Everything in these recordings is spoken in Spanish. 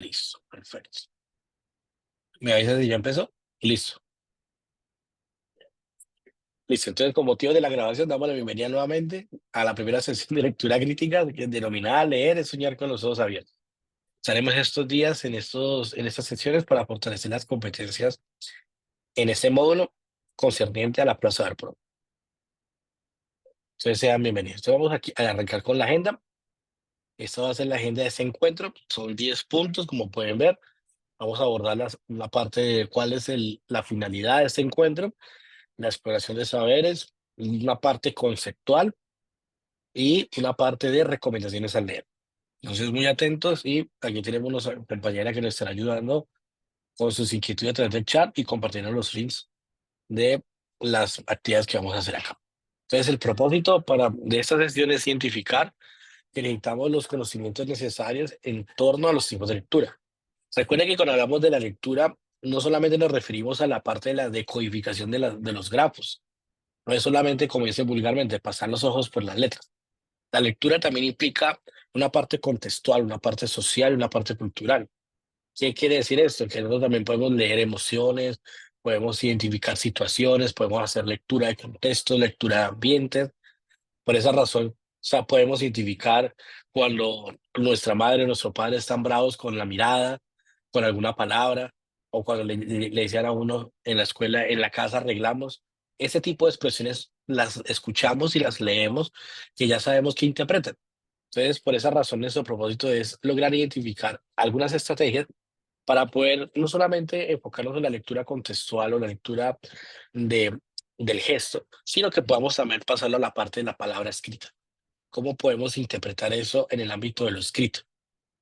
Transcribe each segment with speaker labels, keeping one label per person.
Speaker 1: Listo, perfecto. ¿Me avisas si ya empezó? Listo. Listo. Entonces, con motivo de la grabación, damos la bienvenida nuevamente a la primera sesión de lectura crítica, que es denominada Leer es soñar con los ojos abiertos. Estaremos estos días en estas sesiones para fortalecer las competencias en este módulo concerniente a la plaza del pro. Entonces, sean bienvenidos. Entonces, vamos aquí a arrancar con la agenda. Esta va a ser la agenda de este encuentro. Son 10 puntos, como pueden ver. Vamos a abordar la parte de cuál es la finalidad de este encuentro, la exploración de saberes, una parte conceptual y una parte de recomendaciones al leer. Entonces, muy atentos y aquí tenemos una compañera que nos estará ayudando con sus inquietudes a través del chat y compartiendo los links de las actividades que vamos a hacer acá. Entonces, el propósito de esta sesión es identificar que necesitamos los conocimientos necesarios en torno a los tipos de lectura. Recuerden que cuando hablamos de la lectura, no solamente nos referimos a la parte de la decodificación de los grafos, no es solamente, como dice vulgarmente, pasar los ojos por las letras. La lectura también implica una parte contextual, una parte social, una parte cultural. ¿Qué quiere decir esto? Que nosotros también podemos leer emociones, podemos identificar situaciones, podemos hacer lectura de contextos, lectura de ambientes. Por esa razón, o sea, podemos identificar cuando nuestra madre o nuestro padre están bravos con la mirada, con alguna palabra, o cuando le decían a uno en la escuela, en la casa arreglamos. Ese tipo de expresiones las escuchamos y las leemos, que ya sabemos que interpretan. Entonces, por esa razón, nuestro propósito es lograr identificar algunas estrategias para poder no solamente enfocarnos en la lectura contextual o la lectura de, del gesto, sino que podamos también pasarlo a la parte de la palabra escrita. ¿Cómo podemos interpretar eso en el ámbito de lo escrito?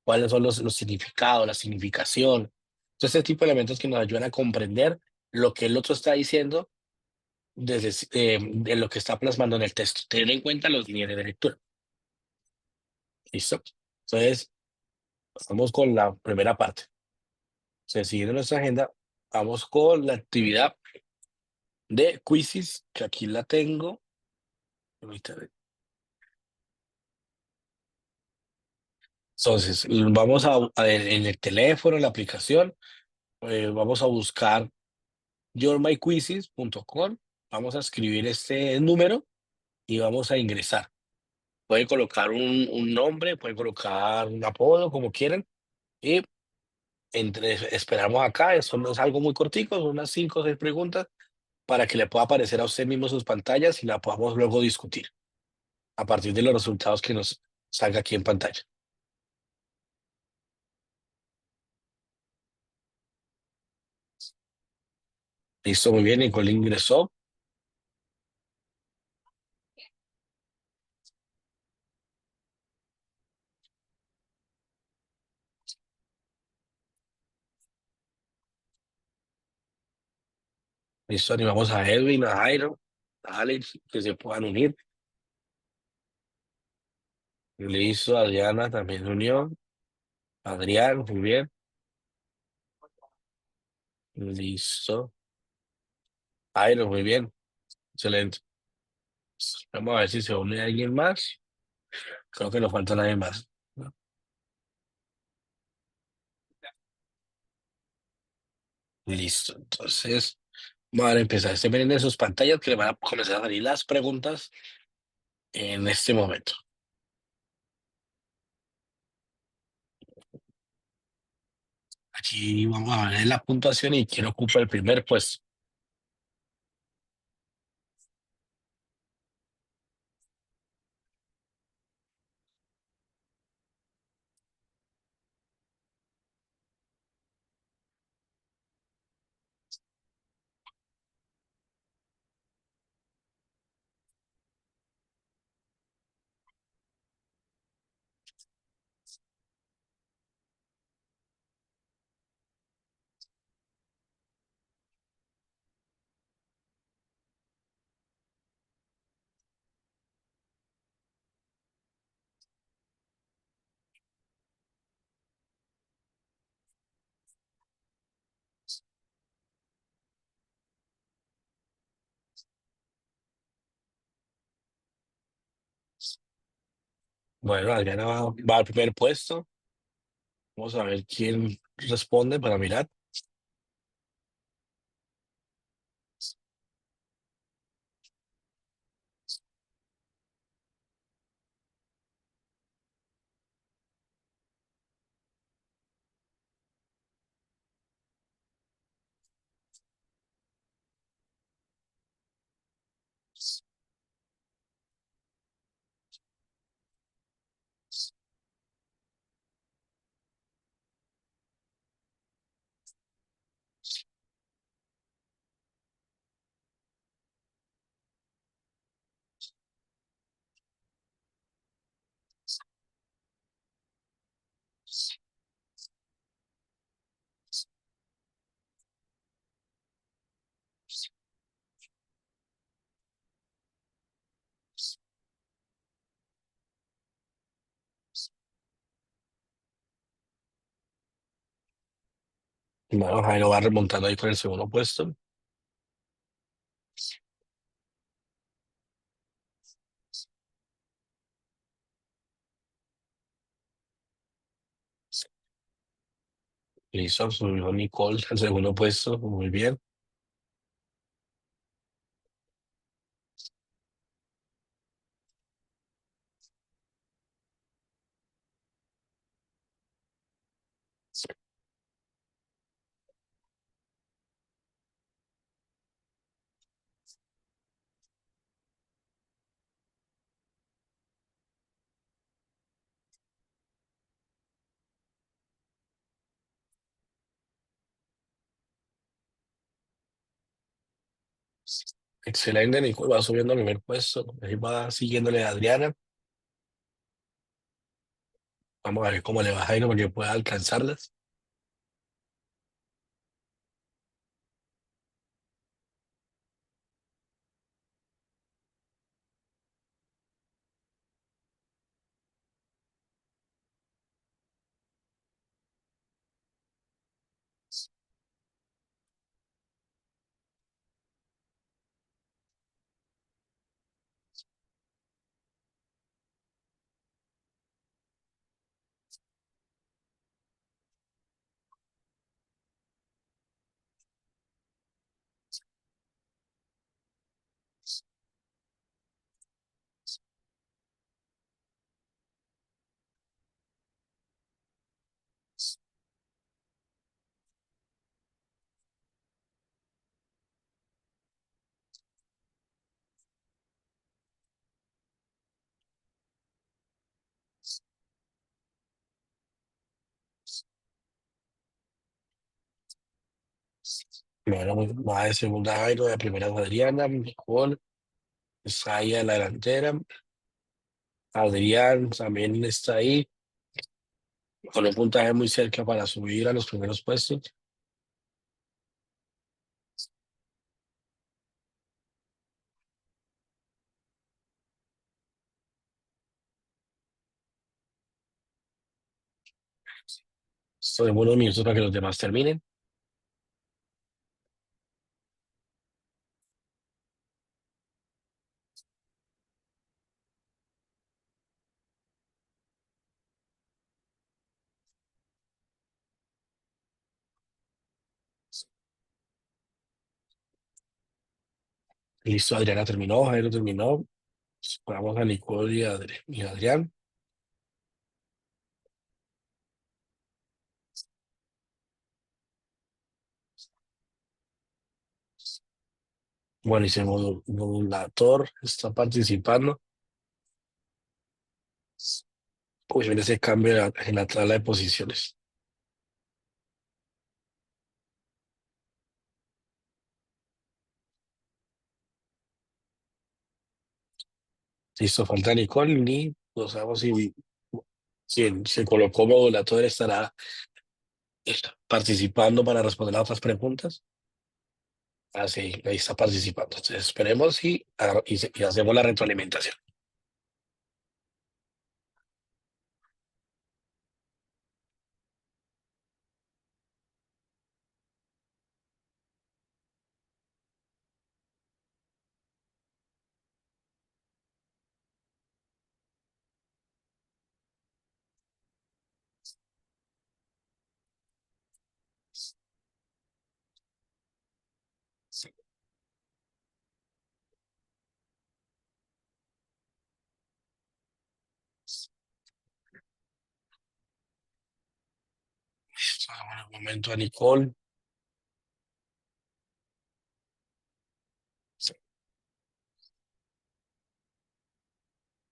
Speaker 1: ¿Cuáles son los significados, la significación? Entonces, este tipo de elementos que nos ayudan a comprender lo que el otro está diciendo de lo que está plasmando en el texto. Tener en cuenta los niveles de lectura. ¿Listo? Entonces, vamos con la primera parte. Siguiendo nuestra agenda, vamos con la actividad de quizzes, que aquí la tengo. Permítame. Entonces, vamos en el teléfono, en la aplicación, vamos a buscar yourmyquizzes.com, vamos a escribir este número y vamos a ingresar. Pueden colocar un nombre, pueden colocar un apodo, como quieran, y esperamos acá. Eso no es algo muy cortico, son unas 5 o 6 preguntas para que le pueda aparecer a usted mismo sus pantallas y la podamos luego discutir a partir de los resultados que nos salga aquí en pantalla. Listo, muy bien, Nicole ingresó. Listo, animamos a Edwin, a Jairo, a Alex, que se puedan unir. Listo, Adriana también se unió. Adrián, muy bien. Listo. Jairo, muy bien. Excelente. Vamos a ver si se une alguien más. Creo que nos falta nadie más, ¿no? Listo. Entonces, vamos a empezar. Estén viendo en sus pantallas que le van a comenzar a salir las preguntas en este momento. Aquí vamos a ver la puntuación y quién ocupa el primer puesto. Bueno, Adriana va al primer puesto. Vamos a ver quién responde para mirar. Bueno, Jairo va remontando ahí por el segundo puesto. Listo, subió Nicole al segundo puesto. Muy bien. Excelente, Nicole va subiendo al primer puesto. Ahí va siguiéndole a Adriana. Vamos a ver cómo le va a Jairo para que pueda alcanzarlas. Bueno, va de segunda Jairo, de primera es Adriana. Nicole está ahí a la delantera. Adrián también está ahí, con un puntaje muy cerca para subir a los primeros puestos. Estoy buenos minutos para que los demás terminen. Listo, Adriana terminó, Jairo terminó. Vamos a Nicole y Adrián. Buenísimo, modulator está participando. Uy, viene ese cambio en la tabla de posiciones. Listo, falta Nicole, ni no sabemos si quien se colocó modulator estará participando para responder a otras preguntas. Ah, sí, ahí está participando. Entonces esperemos y hacemos la retroalimentación. Bueno, un momento a Nicole. Sí,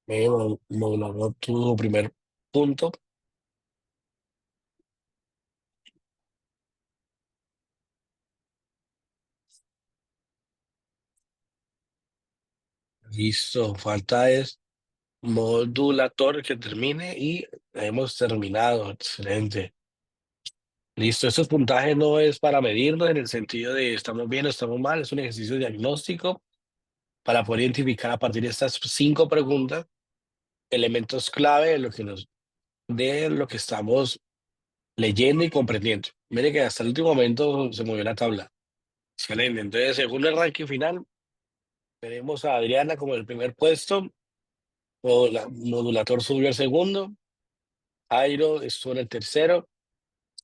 Speaker 1: me logró tu primer punto. Listo, falta es modulator que termine y hemos terminado. Excelente. Listo, estos puntajes no es para medirnos en el sentido de estamos bien o estamos mal, es un ejercicio diagnóstico para poder identificar a partir de estas 5 preguntas elementos clave de lo que estamos leyendo y comprendiendo. Mire que hasta el último momento se movió la tabla. Excelente. Entonces, según el ranking final, tenemos a Adriana como el primer puesto, o la modulator subió al segundo, Jairo estuvo en el tercero,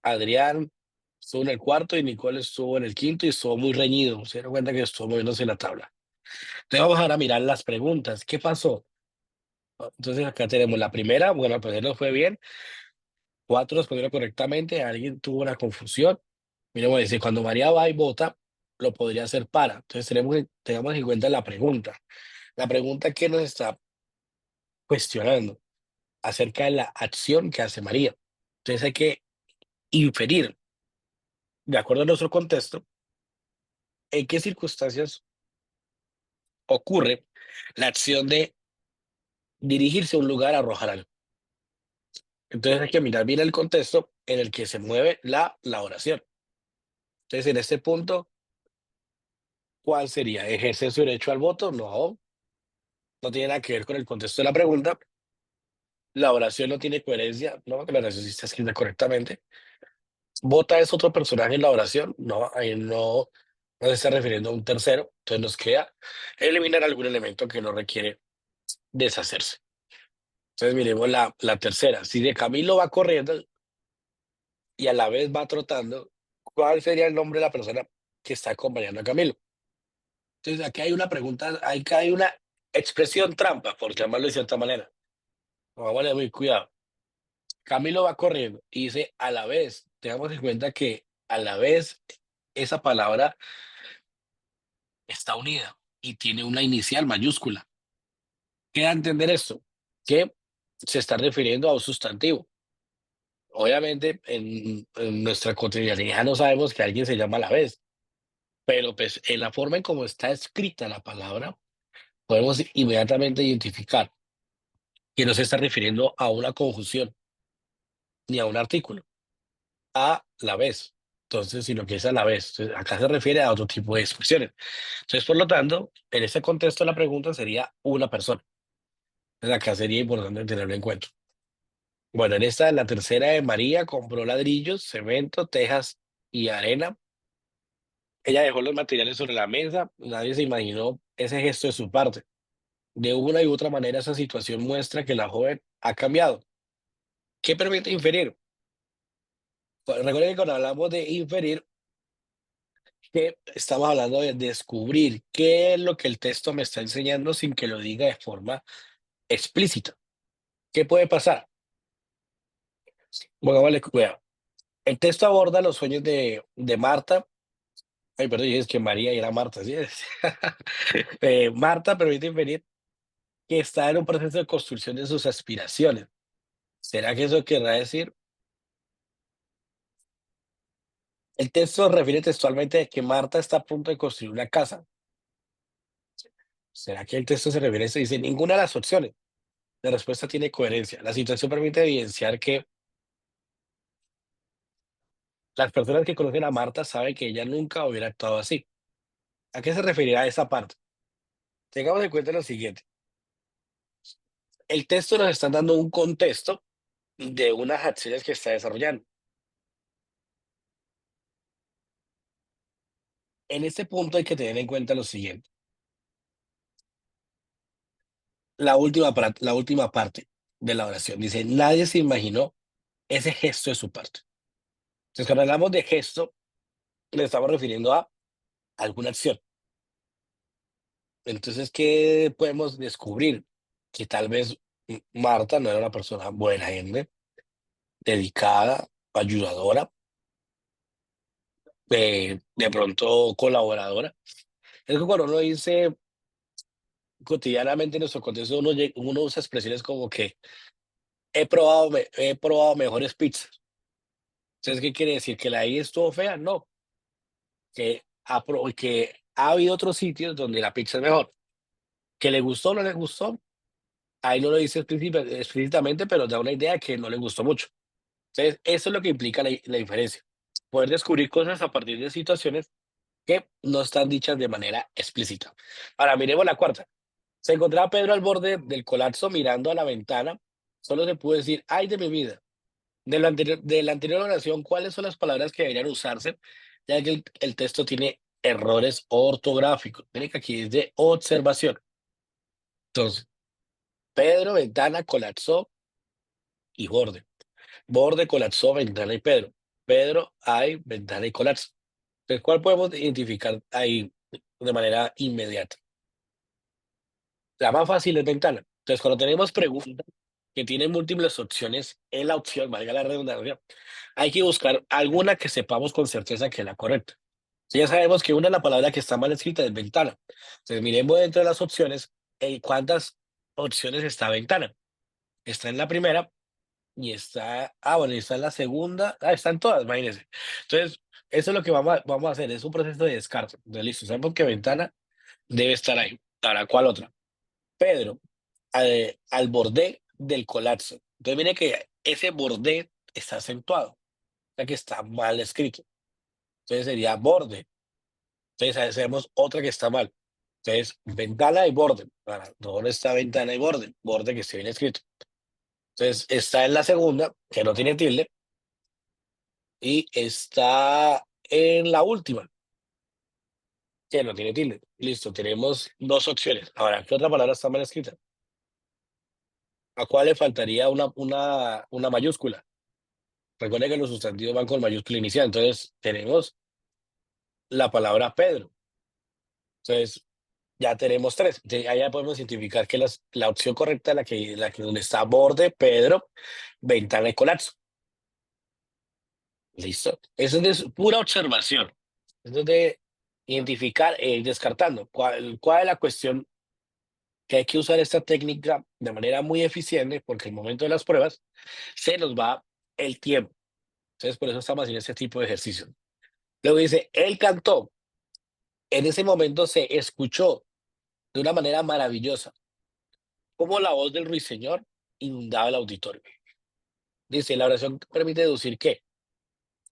Speaker 1: Adrián estuvo en el cuarto y Nicole estuvo en el quinto y estuvo muy reñido. Se dieron cuenta que estuvo moviéndose en la tabla. Entonces vamos ahora a mirar las preguntas. ¿Qué pasó? Entonces acá tenemos la primera, bueno, pues no fue bien. 4 respondieron correctamente, alguien tuvo una confusión. Miremos, dice, cuando María va y vota, lo podría hacer para. Entonces tengamos en cuenta la pregunta. La pregunta que nos está cuestionando acerca de la acción que hace María. Entonces hay que inferir, de acuerdo a nuestro contexto, en qué circunstancias ocurre la acción de dirigirse a un lugar a arrojar algo. Entonces hay que mirar bien el contexto en el que se mueve la oración. Entonces, en este punto, ¿cuál sería? ¿Ejercer su derecho al voto? No, no tiene nada que ver con el contexto de la pregunta. La oración no tiene coherencia, no, que la oración sí está escrita correctamente. ¿Vota es otro personaje en la oración? No, ahí no se está refiriendo a un tercero. Entonces nos queda eliminar algún elemento que no requiere deshacerse. Entonces miremos la tercera. Si de Camilo va corriendo y a la vez va trotando, ¿cuál sería el nombre de la persona que está acompañando a Camilo? Entonces aquí hay una pregunta, acá hay una expresión trampa, por llamarlo de cierta manera. Vamos a tener muy cuidado. Camilo va corriendo y dice a la vez. Tengamos en cuenta que a la vez esa palabra está unida y tiene una inicial mayúscula. ¿Qué da a entender esto? Que se está refiriendo a un sustantivo. Obviamente en nuestra cotidianidad no sabemos que alguien se llama a la vez, pero pues en la forma en cómo está escrita la palabra, podemos inmediatamente identificar que no se está refiriendo a una conjunción ni a un artículo, a la vez. Entonces, sino que es a la vez. Entonces, acá se refiere a otro tipo de expresiones. Entonces, por lo tanto, en ese contexto la pregunta sería una persona. Entonces, acá sería importante tenerlo en cuenta. Bueno, en esta, la tercera de María, compró ladrillos, cemento, tejas y arena. Ella dejó los materiales sobre la mesa. Nadie se imaginó ese gesto de su parte. De una y otra manera, esa situación muestra que la joven ha cambiado. ¿Qué permite inferir? Pues, recuerden que cuando hablamos de inferir, que estamos hablando de descubrir qué es lo que el texto me está enseñando sin que lo diga de forma explícita. ¿Qué puede pasar? Bueno, vale, cuidado. El texto aborda los sueños de Marta. Ay, perdón, es que María era Marta, ¿sí? Marta permite inferir que está en un proceso de construcción de sus aspiraciones. ¿Será que eso querrá decir? El texto refiere textualmente a que Marta está a punto de construir una casa. ¿Será que el texto se refiere a eso? Dice ninguna de las opciones. La respuesta tiene coherencia. La situación permite evidenciar que las personas que conocen a Marta saben que ella nunca hubiera actuado así. ¿A qué se referirá esa parte? Tengamos en cuenta lo siguiente. El texto nos está dando un contexto de unas acciones que está desarrollando. En este punto hay que tener en cuenta lo siguiente. La última parte de la oración dice, nadie se imaginó ese gesto de su parte. Entonces, cuando hablamos de gesto, le estamos refiriendo a alguna acción. Entonces, ¿qué podemos descubrir? Que tal vez Marta no era una persona buena gente, dedicada, ayudadora, de pronto colaboradora. Es que cuando uno dice cotidianamente en nuestro contexto, uno usa expresiones como que he probado mejores pizzas. Entonces, ¿qué quiere decir? ¿Que la de ahí estuvo fea? No, que ha habido otros sitios donde la pizza es mejor. ¿Que le gustó o no le gustó? Ahí no lo dice explícitamente, pero da una idea de que no le gustó mucho. Entonces, eso es lo que implica la diferencia. Poder descubrir cosas a partir de situaciones que no están dichas de manera explícita. Ahora, miremos la cuarta. Se encontraba Pedro al borde del colapso mirando a la ventana. Solo se pudo decir, ay de mi vida. De la anterior oración, ¿cuáles son las palabras que deberían usarse? Ya que el texto tiene errores ortográficos. Miren que aquí es de observación. Entonces, Pedro, ventana, colapsó y borde. Borde, colapsó, ventana y Pedro. Pedro, hay, ventana y colapso. Entonces, ¿cuál podemos identificar ahí de manera inmediata? La más fácil es ventana. Entonces, cuando tenemos preguntas que tienen múltiples opciones en la opción, valga la redundancia, hay que buscar alguna que sepamos con certeza que es la correcta. Si ya sabemos que una de la palabra que está mal escrita es ventana. Entonces, miremos dentro de las opciones cuántas opciones está ventana. Está en la primera y bueno, y está en la segunda. Están todas, imagínense. Entonces, eso es lo que vamos a hacer. Es un proceso de descarte. Entonces, listo, sabemos que ventana debe estar ahí. Ahora, ¿cuál otra? Pedro, al borde del colapso. Entonces, mire que ese borde está acentuado, o sea que está mal escrito. Entonces sería borde. Entonces, ahí hacemos otra que está mal. Entonces, ventana y borde. Ahora, ¿dónde está ventana y borde? Borde que esté bien escrito. Entonces, está en la segunda, que no tiene tilde, y está en la última, que no tiene tilde. Listo, tenemos dos opciones. Ahora, ¿qué otra palabra está mal escrita? ¿A cuál le faltaría una mayúscula? Recuerden que los sustantivos van con mayúscula inicial. Entonces, tenemos la palabra Pedro. Entonces, ya tenemos tres. Ahí ya podemos identificar que la opción correcta es la que donde está borde, Pedro, ventana y colapso. ¿Listo? Eso es de pura observación. Eso es de identificar e ir descartando. ¿Cuál es la cuestión? Que hay que usar esta técnica de manera muy eficiente porque el momento de las pruebas se nos va el tiempo. Entonces, por eso estamos haciendo este tipo de ejercicio. Luego dice, él cantó. En ese momento se escuchó de una manera maravillosa como la voz del ruiseñor inundaba el auditorio. Dice, la oración permite deducir que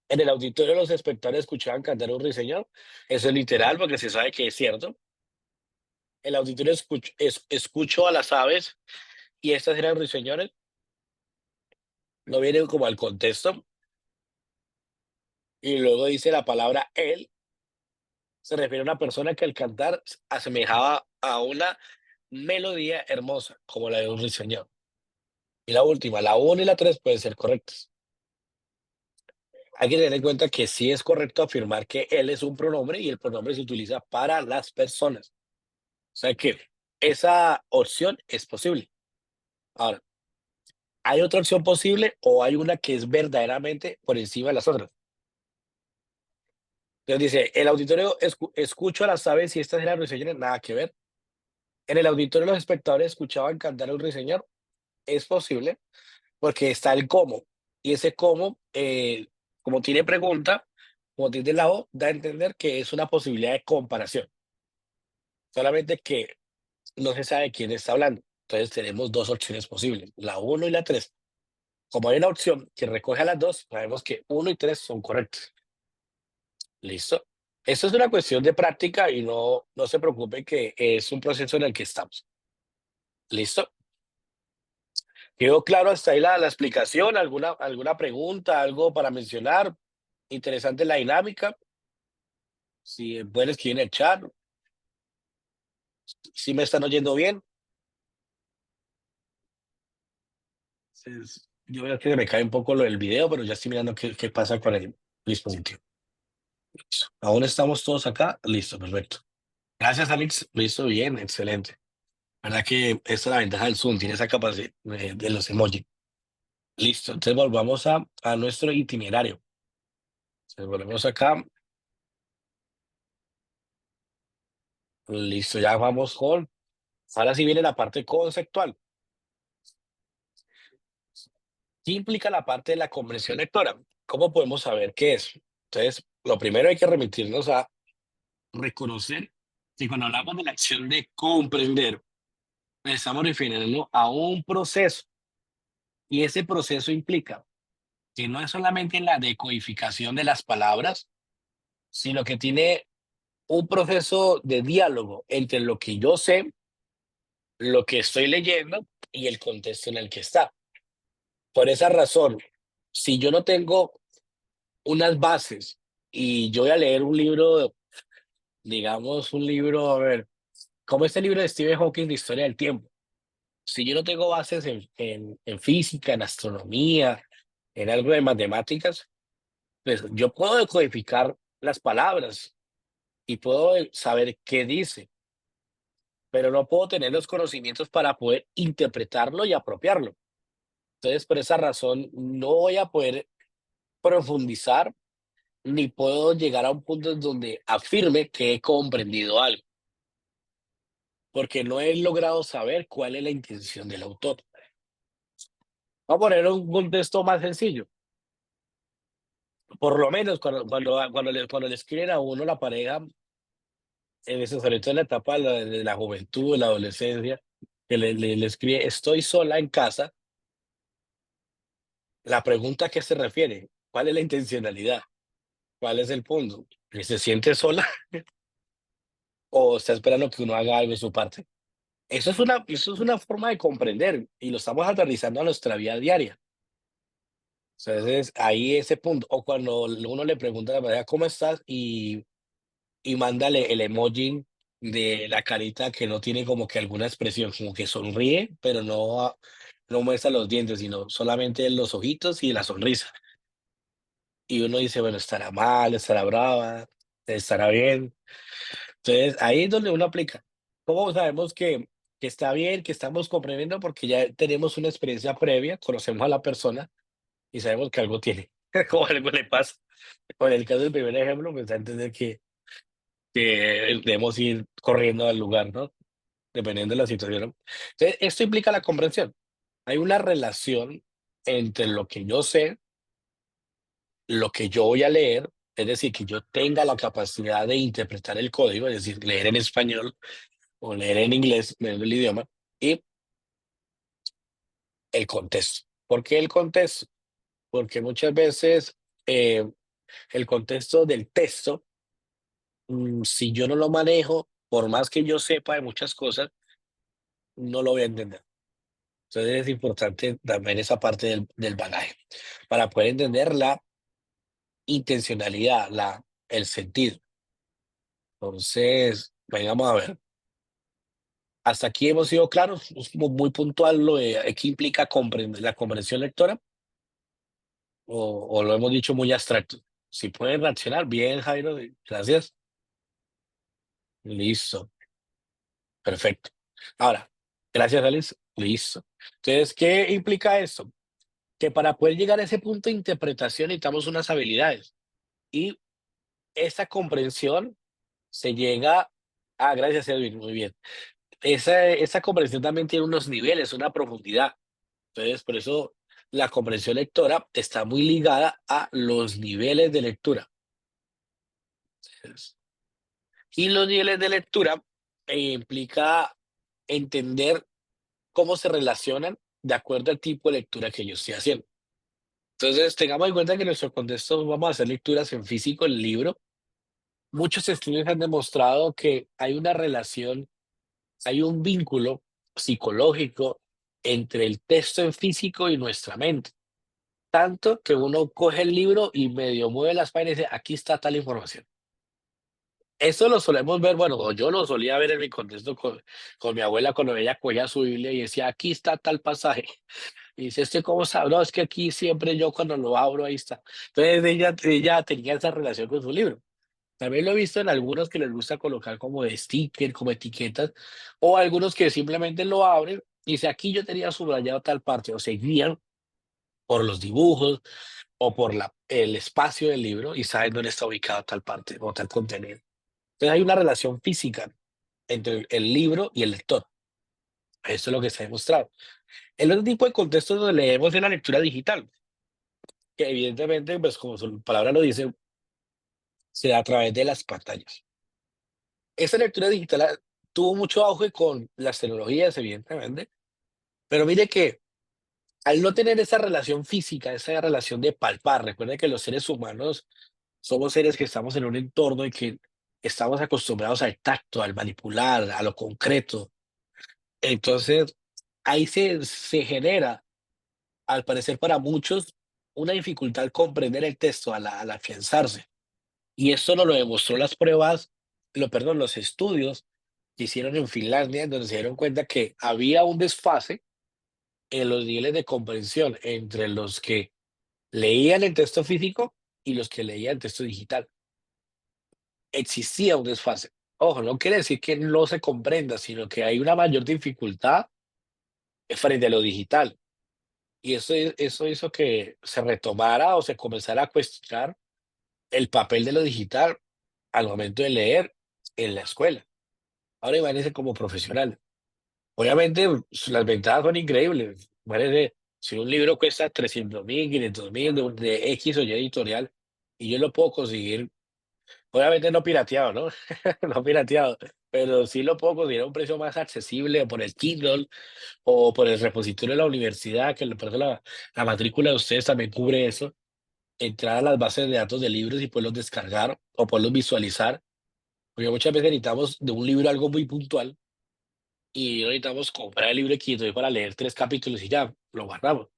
Speaker 1: en el auditorio los espectadores escuchaban cantar a un ruiseñor. Eso es literal porque se sabe que es cierto. El auditorio escuchó a las aves y estas eran ruiseñores. No viene como al contexto. Y luego dice la palabra él. Se refiere a una persona que al cantar asemejaba a una melodía hermosa, como la de un ruiseñor. Y la última, la 1 y la 3 pueden ser correctas. Hay que tener en cuenta que sí es correcto afirmar que él es un pronombre y el pronombre se utiliza para las personas. O sea que esa opción es posible. Ahora, ¿hay otra opción posible o hay una que es verdaderamente por encima de las otras? Entonces dice, el auditorio escucho a las aves y estas eran ruiseñores, nada que ver. En el auditorio los espectadores escuchaban cantar a un ruiseñor, es posible, porque está el cómo. Y ese cómo, como tiene pregunta, como tiene la O, da a entender que es una posibilidad de comparación. Solamente que no se sabe quién está hablando. Entonces tenemos dos opciones posibles, la uno y la 3. Como hay una opción que recoge a las dos, sabemos que uno y 3 son correctos. ¿Listo? Esto es una cuestión de práctica y no se preocupe que es un proceso en el que estamos. ¿Listo? ¿Quedó claro hasta ahí la explicación? ¿Alguna pregunta? ¿Algo para mencionar? Interesante la dinámica. Si pueden escribir en el chat. Si me están oyendo bien. Yo veo que me cae un poco lo del video, pero ya estoy mirando qué pasa con el dispositivo. Aún estamos todos acá. Listo, perfecto. Gracias, Alex. Listo, bien, excelente. ¿Verdad que esta es la ventaja del Zoom? Tiene esa capacidad de los emojis. Listo, entonces volvamos a nuestro itinerario. Entonces volvemos acá. Listo, ya vamos con. Ahora sí viene la parte conceptual. ¿Qué implica la parte de la comprensión lectora? ¿Cómo podemos saber qué es? Entonces, lo primero hay que remitirnos a reconocer que cuando hablamos de la acción de comprender, nos estamos refiriendo a un proceso y ese proceso implica que no es solamente la decodificación de las palabras, sino que tiene un proceso de diálogo entre lo que yo sé, lo que estoy leyendo y el contexto en el que está. Por esa razón, si yo no tengo unas bases y yo voy a leer un libro, digamos, un libro, a ver, como este libro de Stephen Hawking de Historia del Tiempo. Si yo no tengo bases en física, en astronomía, en algo de matemáticas, pues yo puedo decodificar las palabras y puedo saber qué dice, pero no puedo tener los conocimientos para poder interpretarlo y apropiarlo. Entonces, por esa razón, no voy a poder profundizar ni puedo llegar a un punto en donde afirme que he comprendido algo, porque no he logrado saber cuál es la intención del autor. Vamos a poner un contexto más sencillo. Por lo menos cuando le escriben a uno la pareja, en ese, sobre todo en la etapa de la juventud, de la adolescencia, que le escribe, estoy sola en casa, la pregunta a qué se refiere, ¿cuál es la intencionalidad? ¿Cuál es el punto? ¿Que se siente sola o está esperando que uno haga algo de su parte? Eso es una forma de comprender y lo estamos aterrizando a nuestra vida diaria. Entonces, ahí ese punto, o cuando uno le pregunta a la pareja, ¿cómo estás? Y mándale el emoji de la carita que no tiene como que alguna expresión, como que sonríe, pero no muestra los dientes, sino solamente los ojitos y la sonrisa. Y uno dice, bueno, estará mal, estará brava, estará bien. Entonces, ahí es donde uno aplica. ¿Cómo sabemos que está bien, que estamos comprendiendo? Porque ya tenemos una experiencia previa, conocemos a la persona y sabemos que algo tiene, o algo le pasa. Con el caso del primer ejemplo, pues a entender que debemos ir corriendo al lugar, ¿no? Dependiendo de la situación, ¿no? Entonces, esto implica la comprensión. Hay una relación entre lo que yo sé, lo que yo voy a leer, es decir, que yo tenga la capacidad de interpretar el código, es decir, leer en español o leer en inglés, dependiendo del idioma, y el contexto. ¿Por qué el contexto? Porque muchas veces eh, el contexto del texto, si yo no lo manejo, por más que yo sepa de muchas cosas, no lo voy a entender. Entonces es importante también esa parte del bagaje para poder entender la intencionalidad, el sentido. Entonces, vengamos a ver. Hasta aquí hemos sido claros, es como muy puntual lo de qué implica comprender la comprensión lectora o lo hemos dicho muy abstracto. Si pueden reaccionar, bien, Jairo, gracias. Listo, perfecto. Ahora, gracias, Alex. Listo. Entonces, ¿qué implica esto? Que para poder llegar a ese punto de interpretación necesitamos unas habilidades y esa comprensión se llega gracias, Edwin, muy bien. Esa comprensión también tiene unos niveles, una profundidad. Entonces, por eso la comprensión lectora está muy ligada a los niveles de lectura. Y los niveles de lectura implica entender cómo se relacionan de acuerdo al tipo de lectura que yo estoy haciendo. Entonces, tengamos en cuenta que en nuestro contexto vamos a hacer lecturas en físico, en libro. Muchos estudios han demostrado que hay una relación, hay un vínculo psicológico entre el texto en físico y nuestra mente. Tanto que uno coge el libro y medio mueve las páginas y dice, aquí está tal información. Eso lo solemos ver, bueno, o yo lo solía ver en mi contexto con mi abuela cuando ella cogía su Biblia y decía, aquí está tal pasaje. Y dice, ¿este cómo sabe? No, es que aquí siempre yo cuando lo abro, ahí está. Entonces ella tenía esa relación con su libro. También lo he visto en algunos que les gusta colocar como de sticker, como etiquetas, o algunos que simplemente lo abren y dice, aquí yo tenía subrayado tal parte, o se guían por los dibujos o por el espacio del libro y saben dónde está ubicado tal parte o tal contenido. Entonces hay una relación física entre el libro y el lector. Esto es lo que se ha demostrado. El otro tipo de contexto donde leemos es la lectura digital, que evidentemente, pues como su palabra lo dice, se da a través de las pantallas. Esta lectura digital tuvo mucho auge con las tecnologías, evidentemente, pero mire que al no tener esa relación física, esa relación de palpar, recuerden que los seres humanos somos seres que estamos en un entorno y que estamos acostumbrados al tacto, al manipular, a lo concreto. Entonces, ahí se genera, al parecer para muchos, una dificultad al comprender el texto, al afianzarse. Y esto nos lo demostró las pruebas, perdón, los estudios que hicieron en Finlandia, en donde se dieron cuenta que había un desfase en los niveles de comprensión entre los que leían el texto físico y los que leían el texto digital. Existía un desfase. Ojo, no quiere decir que no se comprenda, sino que hay una mayor dificultad frente a lo digital. Y eso hizo que se retomara o se comenzara a cuestionar el papel de lo digital al momento de leer en la escuela. Ahora imagínense como profesional. Obviamente, las ventajas son increíbles. Imagínense, si un libro cuesta 300.000, 500.000 de X o Y editorial, y yo lo puedo conseguir, obviamente no pirateado, ¿no? No pirateado, pero sí lo puedo conseguir a un precio más accesible por el Kindle o por el repositorio de la universidad, que por eso la matrícula de ustedes también cubre eso. Entrar a las bases de datos de libros y poderlos descargar o poderlos visualizar, porque muchas veces necesitamos de un libro algo muy puntual y no necesitamos comprar el libro quito para leer 3 capítulos y ya, lo guardamos.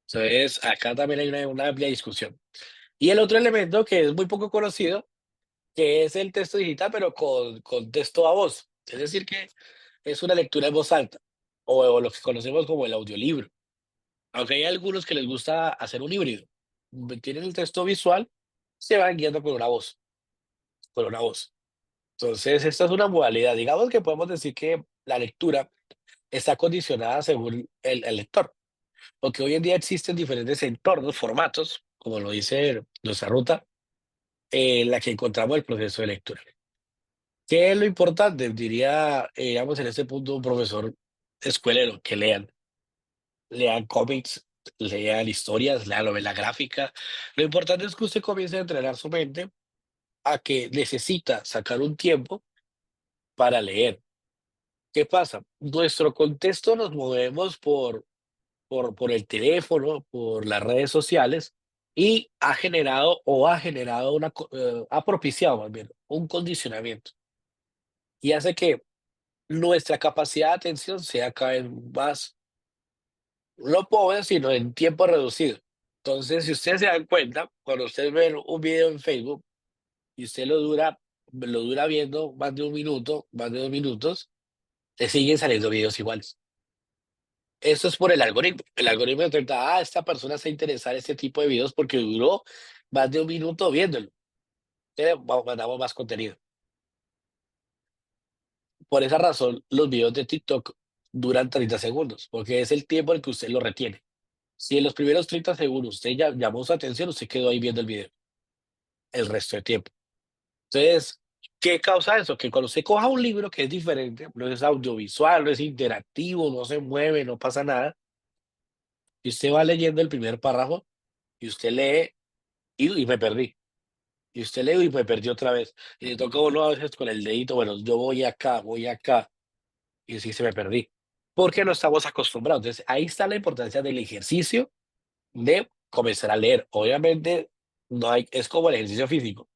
Speaker 1: Entonces, acá también hay una amplia discusión. Y el otro elemento que es muy poco conocido, que es el texto digital, pero con texto a voz. Es decir, que es una lectura en voz alta, o lo que conocemos como el audiolibro. Aunque hay algunos que les gusta hacer un híbrido. Tienen el texto visual, se van guiando por una voz, por una voz. Entonces, esta es una modalidad. Digamos que podemos decir que la lectura está condicionada según el lector, porque hoy en día existen diferentes entornos, formatos, como lo dice nuestra ruta, en la que encontramos el proceso de lectura. ¿Qué es lo importante? Diría, digamos, en este punto, un profesor escuelero, que lean cómics, lean historias, lean novela gráfica. Lo importante es que usted comience a entrenar su mente a que necesita sacar un tiempo para leer. ¿Qué pasa? Nuestro contexto nos movemos por el teléfono, por las redes sociales, y ha generado ha propiciado más bien un condicionamiento y hace que nuestra capacidad de atención sea cada vez más, no puedo ver, sino en tiempo reducido. Entonces, si ustedes se dan cuenta, cuando ustedes ven un video en Facebook y usted lo dura viendo más de un minuto, más de 2 minutos, le siguen saliendo videos iguales. Eso es por el algoritmo. El algoritmo detecta, esta persona se interesa en este tipo de videos porque duró más de un minuto viéndolo. Mandamos más contenido. Por esa razón, los videos de TikTok duran 30 segundos, porque es el tiempo en que usted lo retiene. Si en los primeros 30 segundos usted ya llamó su atención, usted quedó ahí viendo el video el resto del tiempo. Entonces, ¿qué causa eso? Que cuando usted coja un libro que es diferente, no es audiovisual, no es interactivo, no se mueve, no pasa nada, y usted va leyendo el primer párrafo y usted lee y me perdí. Y usted lee y me perdió otra vez. Y le toca a uno a veces con el dedito, bueno, yo voy acá, y sí se me perdí. Porque no estamos acostumbrados. Entonces, ahí está la importancia del ejercicio de comenzar a leer. Obviamente, es como el ejercicio físico.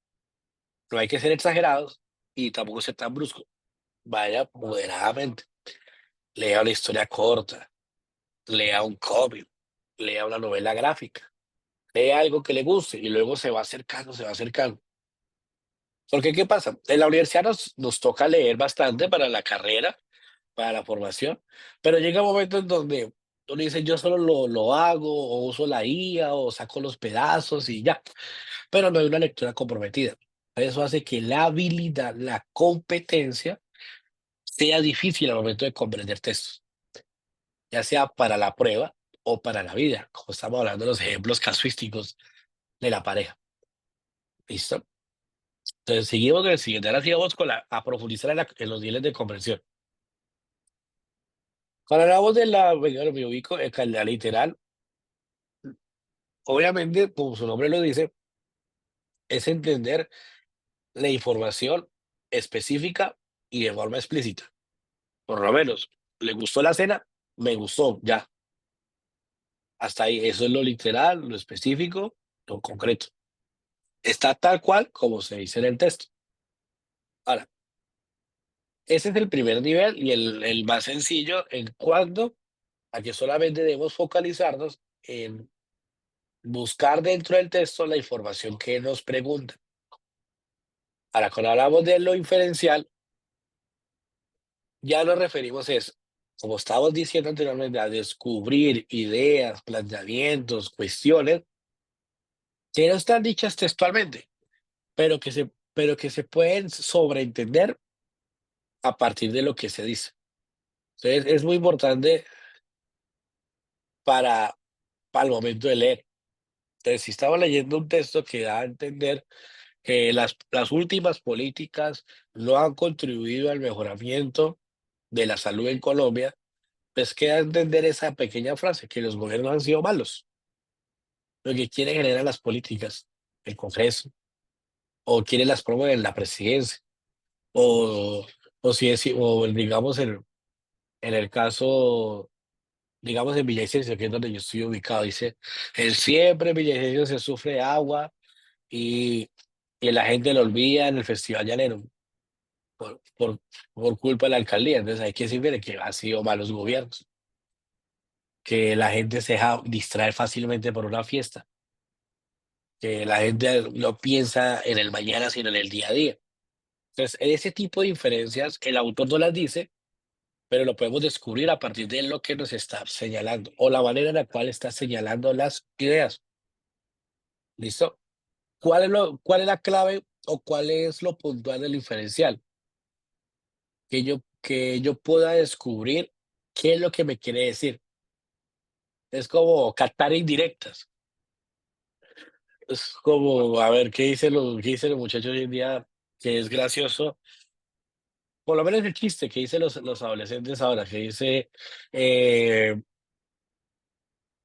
Speaker 1: No hay que ser exagerados y tampoco ser tan brusco. Vaya moderadamente. Lea una historia corta, lea un cómic, lea una novela gráfica, lea algo que le guste y luego se va acercando, se va acercando. Porque, ¿qué pasa? En la universidad nos toca leer bastante para la carrera, para la formación, pero llega un momento en donde uno dice, yo solo lo hago, o uso la IA, o saco los pedazos y ya, pero no hay una lectura comprometida. Eso hace que la habilidad, la competencia sea difícil al momento de comprender textos, ya sea para la prueba o para la vida, como estamos hablando de los ejemplos casuísticos de la pareja. ¿Listo? Entonces, seguimos con el siguiente. Ahora sí vamos con a profundizar en los niveles de comprensión. Cuando hablamos de bueno, me ubico en la literal, obviamente, como su nombre lo dice, es entender la información específica y de forma explícita. Por lo menos, ¿le gustó la cena? Me gustó, ya. Hasta ahí. Eso es lo literal, lo específico, lo concreto. Está tal cual como se dice en el texto. Ahora, ese es el primer nivel y el más sencillo en cuanto a que solamente debemos focalizarnos en buscar dentro del texto la información que nos pregunta. Ahora, cuando hablamos de lo inferencial, ya nos referimos a eso, como estábamos diciendo anteriormente, a descubrir ideas, planteamientos, cuestiones que no están dichas textualmente, pero que se pueden sobreentender a partir de lo que se dice. Entonces, es muy importante para, para el momento de leer. Entonces, si estamos leyendo un texto que da a entender que las últimas políticas no han contribuido al mejoramiento de la salud en Colombia, pues queda a entender esa pequeña frase, que los gobiernos han sido malos. Lo que quieren generar las políticas, el Congreso, o quieren las promueven la presidencia, o, o si es, o digamos en el caso, digamos en Villavicencio, que es donde yo estoy ubicado, dice, siempre en Villavicencio se sufre agua y, y la gente lo olvida en el Festival Llanero por, por, por culpa de la alcaldía. Entonces hay que decir que ha sido malos gobiernos, que la gente se deja distraer fácilmente por una fiesta, que la gente no piensa en el mañana, sino en el día a día. Entonces, en ese tipo de inferencias, el autor no las dice, pero lo podemos descubrir a partir de lo que nos está señalando o la manera en la cual está señalando las ideas. ¿Listo? ¿Cuál es la clave o cuál es lo puntual del inferencial? Que yo pueda descubrir qué es lo que me quiere decir. Es como captar indirectas. Es como, a ver, ¿qué dicen los muchachos hoy en día? Que es gracioso. Por lo menos el chiste que dicen los adolescentes ahora, que dice, eh,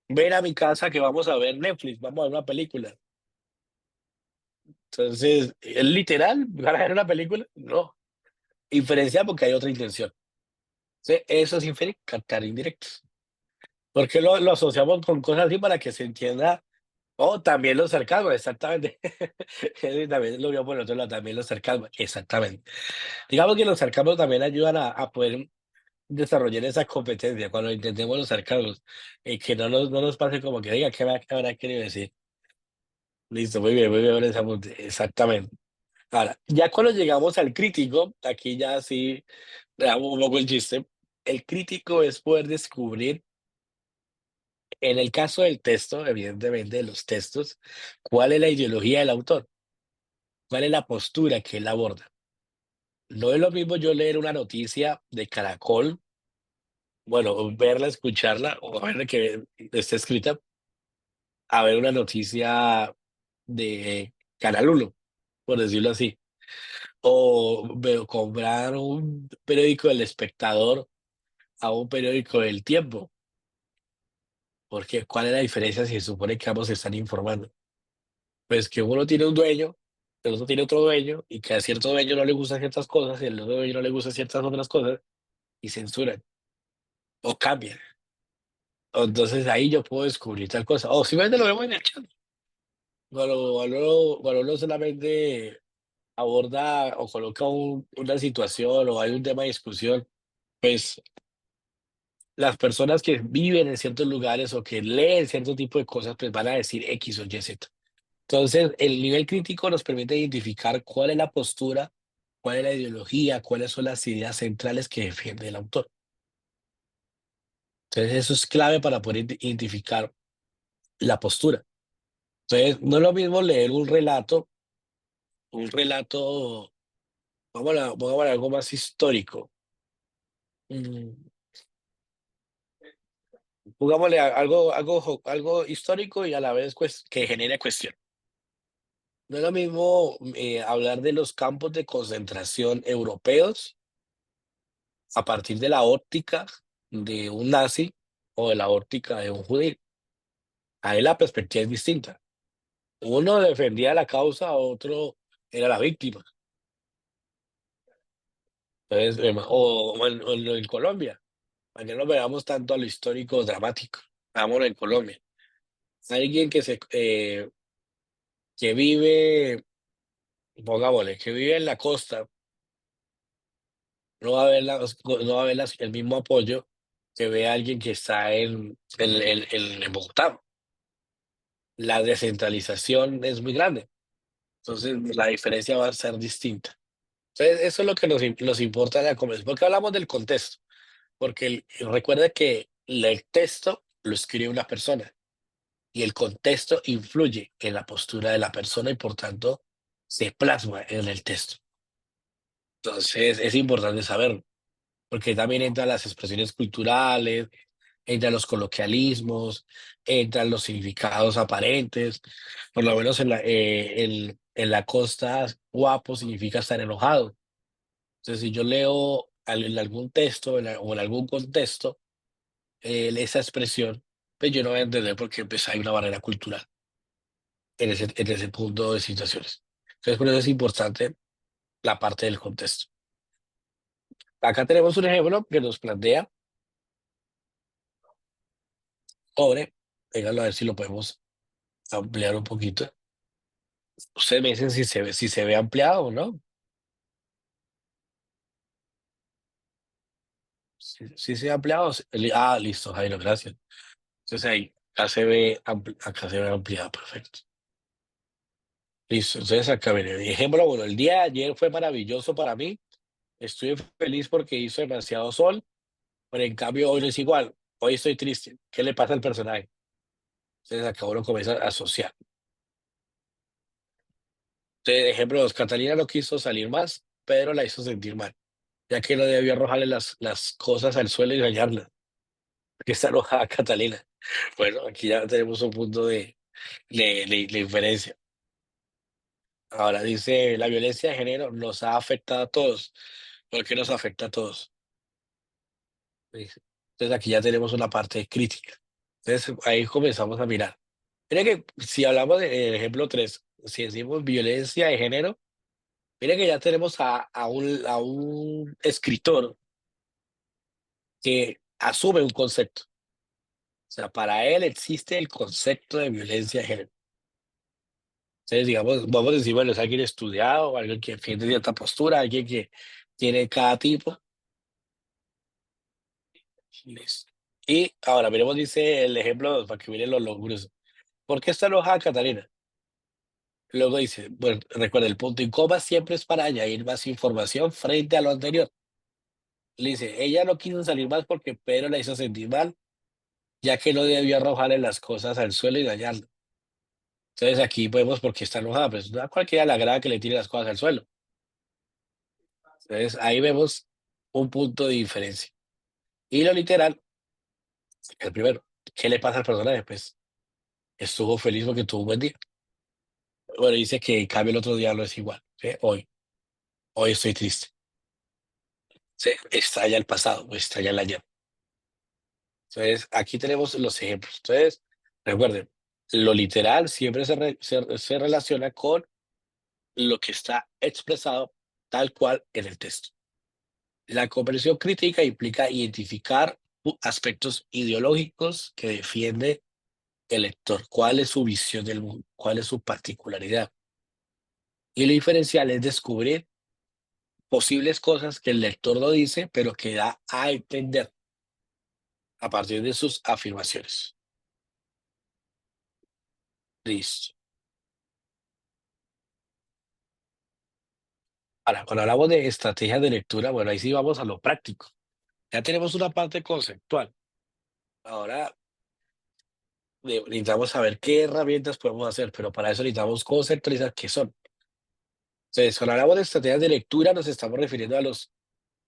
Speaker 1: ven a mi casa que vamos a ver Netflix, vamos a ver una película. Entonces, ¿es literal? ¿Van a ver una película? No. Inferenciar porque hay otra intención. Sí, eso es inferir, captar indirectos. Porque lo asociamos con cosas así para que se entienda. Oh, también los sarcasmos, exactamente. Sí, también lo vio por el otro lado, también los sarcasmos, exactamente. Digamos que los sarcasmos también ayudan a poder desarrollar esa competencia cuando intentemos los sarcasmos, que no nos pase como que diga qué habrá querido decir. Listo, muy bien ese apunte, exactamente. Ahora, ya cuando llegamos al crítico, aquí ya sí le damos un poco el chiste. El crítico es poder descubrir, en el caso del texto, evidentemente de los textos, cuál es la ideología del autor, cuál es la postura que él aborda. No es lo mismo yo leer una noticia de Caracol, bueno, verla, escucharla o ver que esté escrita, a ver una noticia de Canal 1, por decirlo así. O comprar un periódico del Espectador a un periódico del Tiempo. Porque, ¿cuál es la diferencia si se supone que ambos se están informando? Pues que uno tiene un dueño, el otro tiene otro dueño, y que a cierto dueño no le gustan ciertas cosas, y al otro dueño no le gustan ciertas otras cosas, y censuran, o cambian. O entonces ahí yo puedo descubrir tal cosa. O simplemente lo vemos en el chat. Cuando uno solamente aborda o coloca una situación o hay un tema de discusión, pues las personas que viven en ciertos lugares o que leen cierto tipo de cosas, pues van a decir X o Y, Z. Entonces, el nivel crítico nos permite identificar cuál es la postura, cuál es la ideología, cuáles son las ideas centrales que defiende el autor. Entonces, eso es clave para poder identificar la postura. Entonces, no es lo mismo leer un relato un relato, pongámosle algo más histórico. Mm, Pongámosle algo histórico y a la vez que genere cuestión. No es lo mismo hablar de los campos de concentración europeos a partir de la óptica de un nazi o de la óptica de un judío. Ahí la perspectiva es distinta. Uno defendía la causa, otro era la víctima. Entonces, o en Colombia, para que no veamos tanto a lo histórico dramático. Vámonos en Colombia. Alguien que vive, pongámosle, que vive en la costa, no va a ver, no va a ver el mismo apoyo que ve alguien que está en Bogotá. La descentralización es muy grande, entonces la diferencia va a ser distinta. Entonces, eso es lo que nos importa en la conversación. ¿Por qué hablamos del contexto? Porque recuerda que el texto lo escribe una persona y el contexto influye en la postura de la persona y por tanto se plasma en el texto. Entonces, es importante saberlo, porque también entran las expresiones culturales, entran los coloquialismos, entran los significados aparentes. Por lo menos en la costa, guapo significa estar enojado. Entonces, si yo leo en algún texto o en algún contexto esa expresión, pues yo no voy a entender porque pues, hay una barrera cultural en ese punto de situaciones. Entonces, por eso es importante la parte del contexto. Acá tenemos un ejemplo que nos plantea sobre, véanlo a ver si lo podemos ampliar un poquito. Ustedes me dicen si se ve ampliado o no. Si se ve ampliado. Listo, Jairo, gracias. Entonces ahí, acá se ve ampliado, perfecto. Listo, entonces acá viene. Ejemplo, bueno, el día de ayer fue maravilloso para mí. Estoy feliz porque hizo demasiado sol, pero en cambio hoy no es igual. Hoy estoy triste. ¿Qué le pasa al personaje? Entonces acá uno comienza a asociar. Entonces, ejemplo, dos, Catalina no quiso salir más, Pedro la hizo sentir mal, ya que no debió arrojarle las cosas al suelo y dañarlas. Que está enojada Catalina. Bueno, aquí ya tenemos un punto de inferencia. Ahora dice, la violencia de género nos ha afectado a todos. ¿Por qué nos afecta a todos? Dice. Entonces aquí ya tenemos una parte crítica. Entonces ahí comenzamos a mirar. Mira que si hablamos del ejemplo 3, si decimos violencia de género, mira que ya tenemos a un escritor que asume un concepto. O sea, para él existe el concepto de violencia de género. Entonces, digamos, vamos a decir, bueno, es alguien estudiado, alguien que defiende cierta postura, alguien que tiene cada tipo. Listo. Y ahora miremos, dice el ejemplo 2, para que miren los logros. ¿Por qué está enojada Catalina? Luego dice, bueno, recuerda, el punto y coma siempre es para añadir más información frente a lo anterior. Le dice, ella no quiso salir más porque Pedro la hizo sentir mal, ya que no debió arrojarle las cosas al suelo y dañarlo. Entonces aquí vemos por qué está enojada, pues no a cualquiera le agrada que le tire las cosas al suelo. Entonces ahí vemos un punto de diferencia. Y lo literal, el primero, ¿qué le pasa al personaje? Pues estuvo feliz porque tuvo un buen día. Bueno, dice que en cambio el otro día no es igual. ¿Sí? Hoy estoy triste. ¿Sí? Extraña el pasado, o extraña el ayer. Entonces aquí tenemos los ejemplos. Entonces, recuerden, lo literal siempre se relaciona con lo que está expresado tal cual en el texto. La comprensión crítica implica identificar aspectos ideológicos que defiende el lector, cuál es su visión del mundo, cuál es su particularidad. Y lo diferencial es descubrir posibles cosas que el lector no dice, pero que da a entender a partir de sus afirmaciones. Listo. Ahora, cuando hablamos de estrategias de lectura, bueno, ahí sí vamos a lo práctico. Ya tenemos una parte conceptual. Ahora necesitamos saber qué herramientas podemos hacer, pero para eso necesitamos conceptualizar qué son. Entonces, cuando hablamos de estrategias de lectura, nos estamos refiriendo a los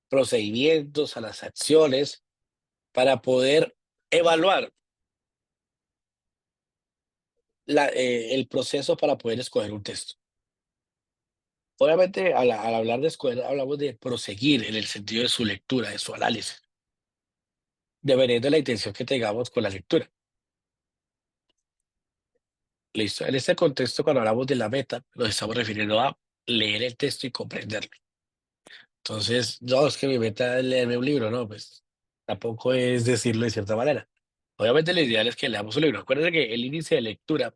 Speaker 1: procedimientos, a las acciones para poder evaluar el proceso para poder escoger un texto. Obviamente, al hablar de escoger, hablamos de proseguir en el sentido de su lectura, de su análisis, dependiendo de la intención que tengamos con la lectura. Listo. En este contexto, cuando hablamos de la meta, nos estamos refiriendo a leer el texto y comprenderlo. Entonces, no, es que mi meta es leerme un libro, no, pues tampoco es decirlo de cierta manera. Obviamente, lo ideal es que leamos un libro. Acuérdense que el índice de lectura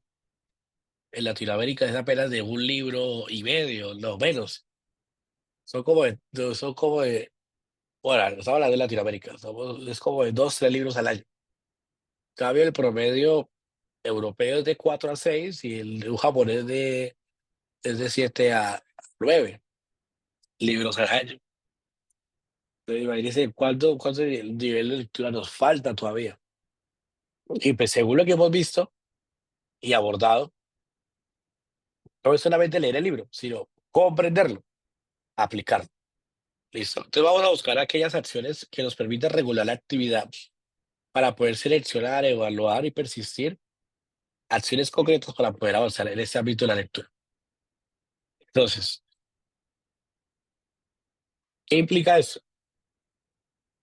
Speaker 1: en Latinoamérica es apenas de un libro y medio, no menos. Son como de, bueno, estamos hablando de Latinoamérica, es como de 2, 3 libros al año. En cambio, el promedio europeo es de 4 a 6 y un japonés es de 7 a 9 libros al año. Entonces, imagínense cuánto nivel de lectura nos falta todavía. Y pues según lo que hemos visto y abordado, no es solamente leer el libro, sino comprenderlo, aplicarlo. Listo. Entonces vamos a buscar aquellas acciones que nos permitan regular la actividad para poder seleccionar, evaluar y persistir acciones concretas para poder avanzar en este ámbito de la lectura. Entonces, ¿qué implica eso?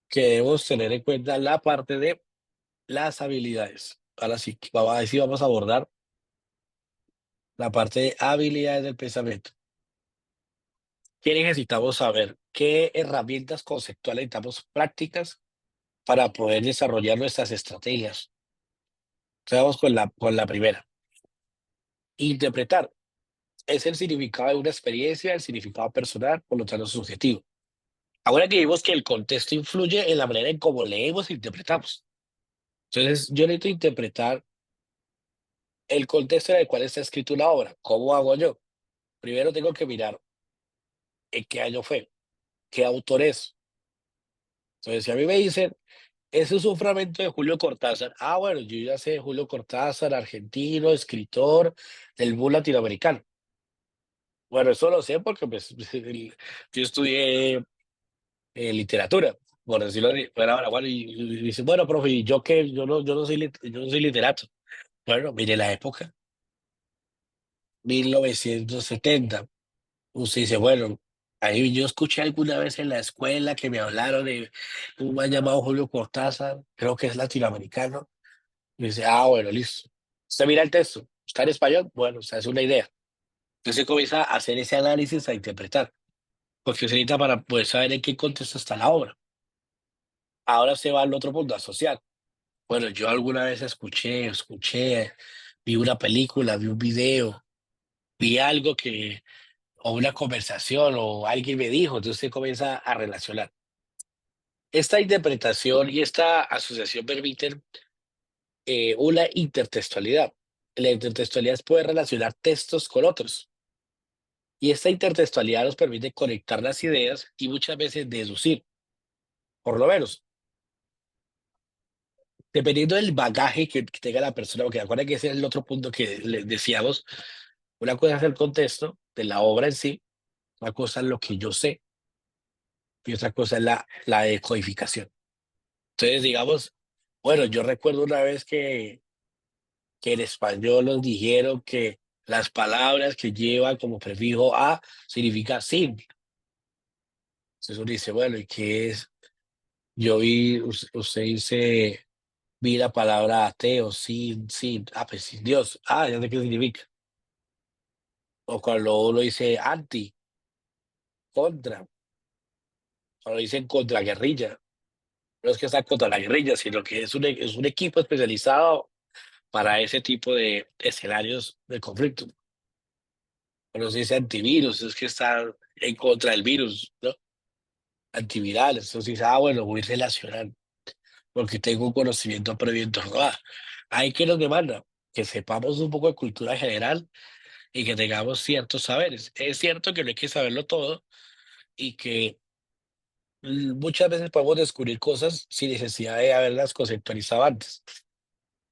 Speaker 1: Que debemos tener en cuenta la parte de las habilidades. Ahora sí, vamos a abordar la parte de habilidades del pensamiento. ¿Qué necesitamos saber? ¿Qué herramientas conceptuales necesitamos prácticas para poder desarrollar nuestras estrategias? Entonces vamos con la primera. Interpretar es el significado de una experiencia, el significado personal, por lo tanto subjetivo. Ahora que vimos que el contexto influye en la manera en cómo leemos e interpretamos. Entonces, yo necesito interpretar el contexto en el cual está escrito una obra. ¿Cómo hago yo? Primero tengo que mirar en qué año fue, qué autor es. Entonces, si a mí me dicen, ese es un fragmento de Julio Cortázar. Ah, bueno, yo ya sé Julio Cortázar, argentino, escritor del boom latinoamericano. Bueno, eso lo sé porque pues, yo estudié literatura, por decirlo así. Pero ahora, bueno, y dice, bueno, profe, ¿y yo qué? Yo no soy literato. Bueno, mire la época, 1970. Usted dice, bueno, ahí yo escuché alguna vez en la escuela que me hablaron de un man llamado Julio Cortázar, creo que es latinoamericano. Y dice, ah, bueno, listo. Usted mira el texto, está en español, bueno, o sea, es una idea. Entonces comienza a hacer ese análisis, a interpretar, porque se necesita para poder saber en qué contexto está la obra. Ahora se va al otro punto, asociar. Bueno, yo alguna vez escuché, vi una película, vi un video, vi algo o una conversación, o alguien me dijo, entonces usted comienza a relacionar. Esta interpretación y esta asociación permiten una intertextualidad. La intertextualidad es poder relacionar textos con otros. Y esta intertextualidad nos permite conectar las ideas y muchas veces deducir, por lo menos, dependiendo del bagaje que tenga la persona, porque acuérdense que ese es el otro punto que les decíamos. Una cosa es el contexto de la obra en sí, una cosa es lo que yo sé y otra cosa es la decodificación. Entonces, digamos, bueno, yo recuerdo una vez que en español nos dijeron que las palabras que llevan como prefijo a significa sin. Entonces uno dice, bueno, ¿y qué es? Usted dice, vi la palabra ateo, sin, pues sin Dios. Ah, ya sé qué significa. O cuando uno dice anti, contra, cuando dicen contra guerrilla, no es que está contra la guerrilla, sino que es un equipo especializado para ese tipo de escenarios de conflicto. Cuando se dice antivirus, es que está en contra del virus, ¿no? Antivirales. Entonces dice, ah, bueno, voy a relacionar porque tengo un conocimiento previo en torno a. Hay que nos demanda que sepamos un poco de cultura general y que tengamos ciertos saberes. Es cierto que no hay que saberlo todo y que muchas veces podemos descubrir cosas sin necesidad de haberlas conceptualizado antes.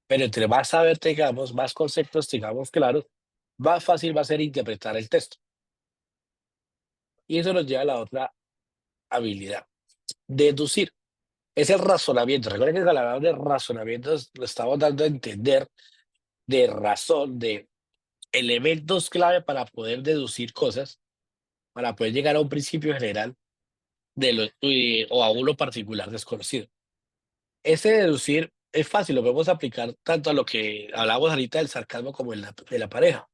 Speaker 1: Pero entre más saber tengamos, más conceptos tengamos claros, más fácil va a ser interpretar el texto. Y eso nos lleva a la otra habilidad, deducir. Es el razonamiento. Recuerden que al hablar de razonamientos lo estamos dando a entender de razón, de elementos clave para poder deducir cosas, para poder llegar a un principio general o a uno particular desconocido. Ese deducir es fácil, lo podemos aplicar tanto a lo que hablamos ahorita del sarcasmo como de la pareja.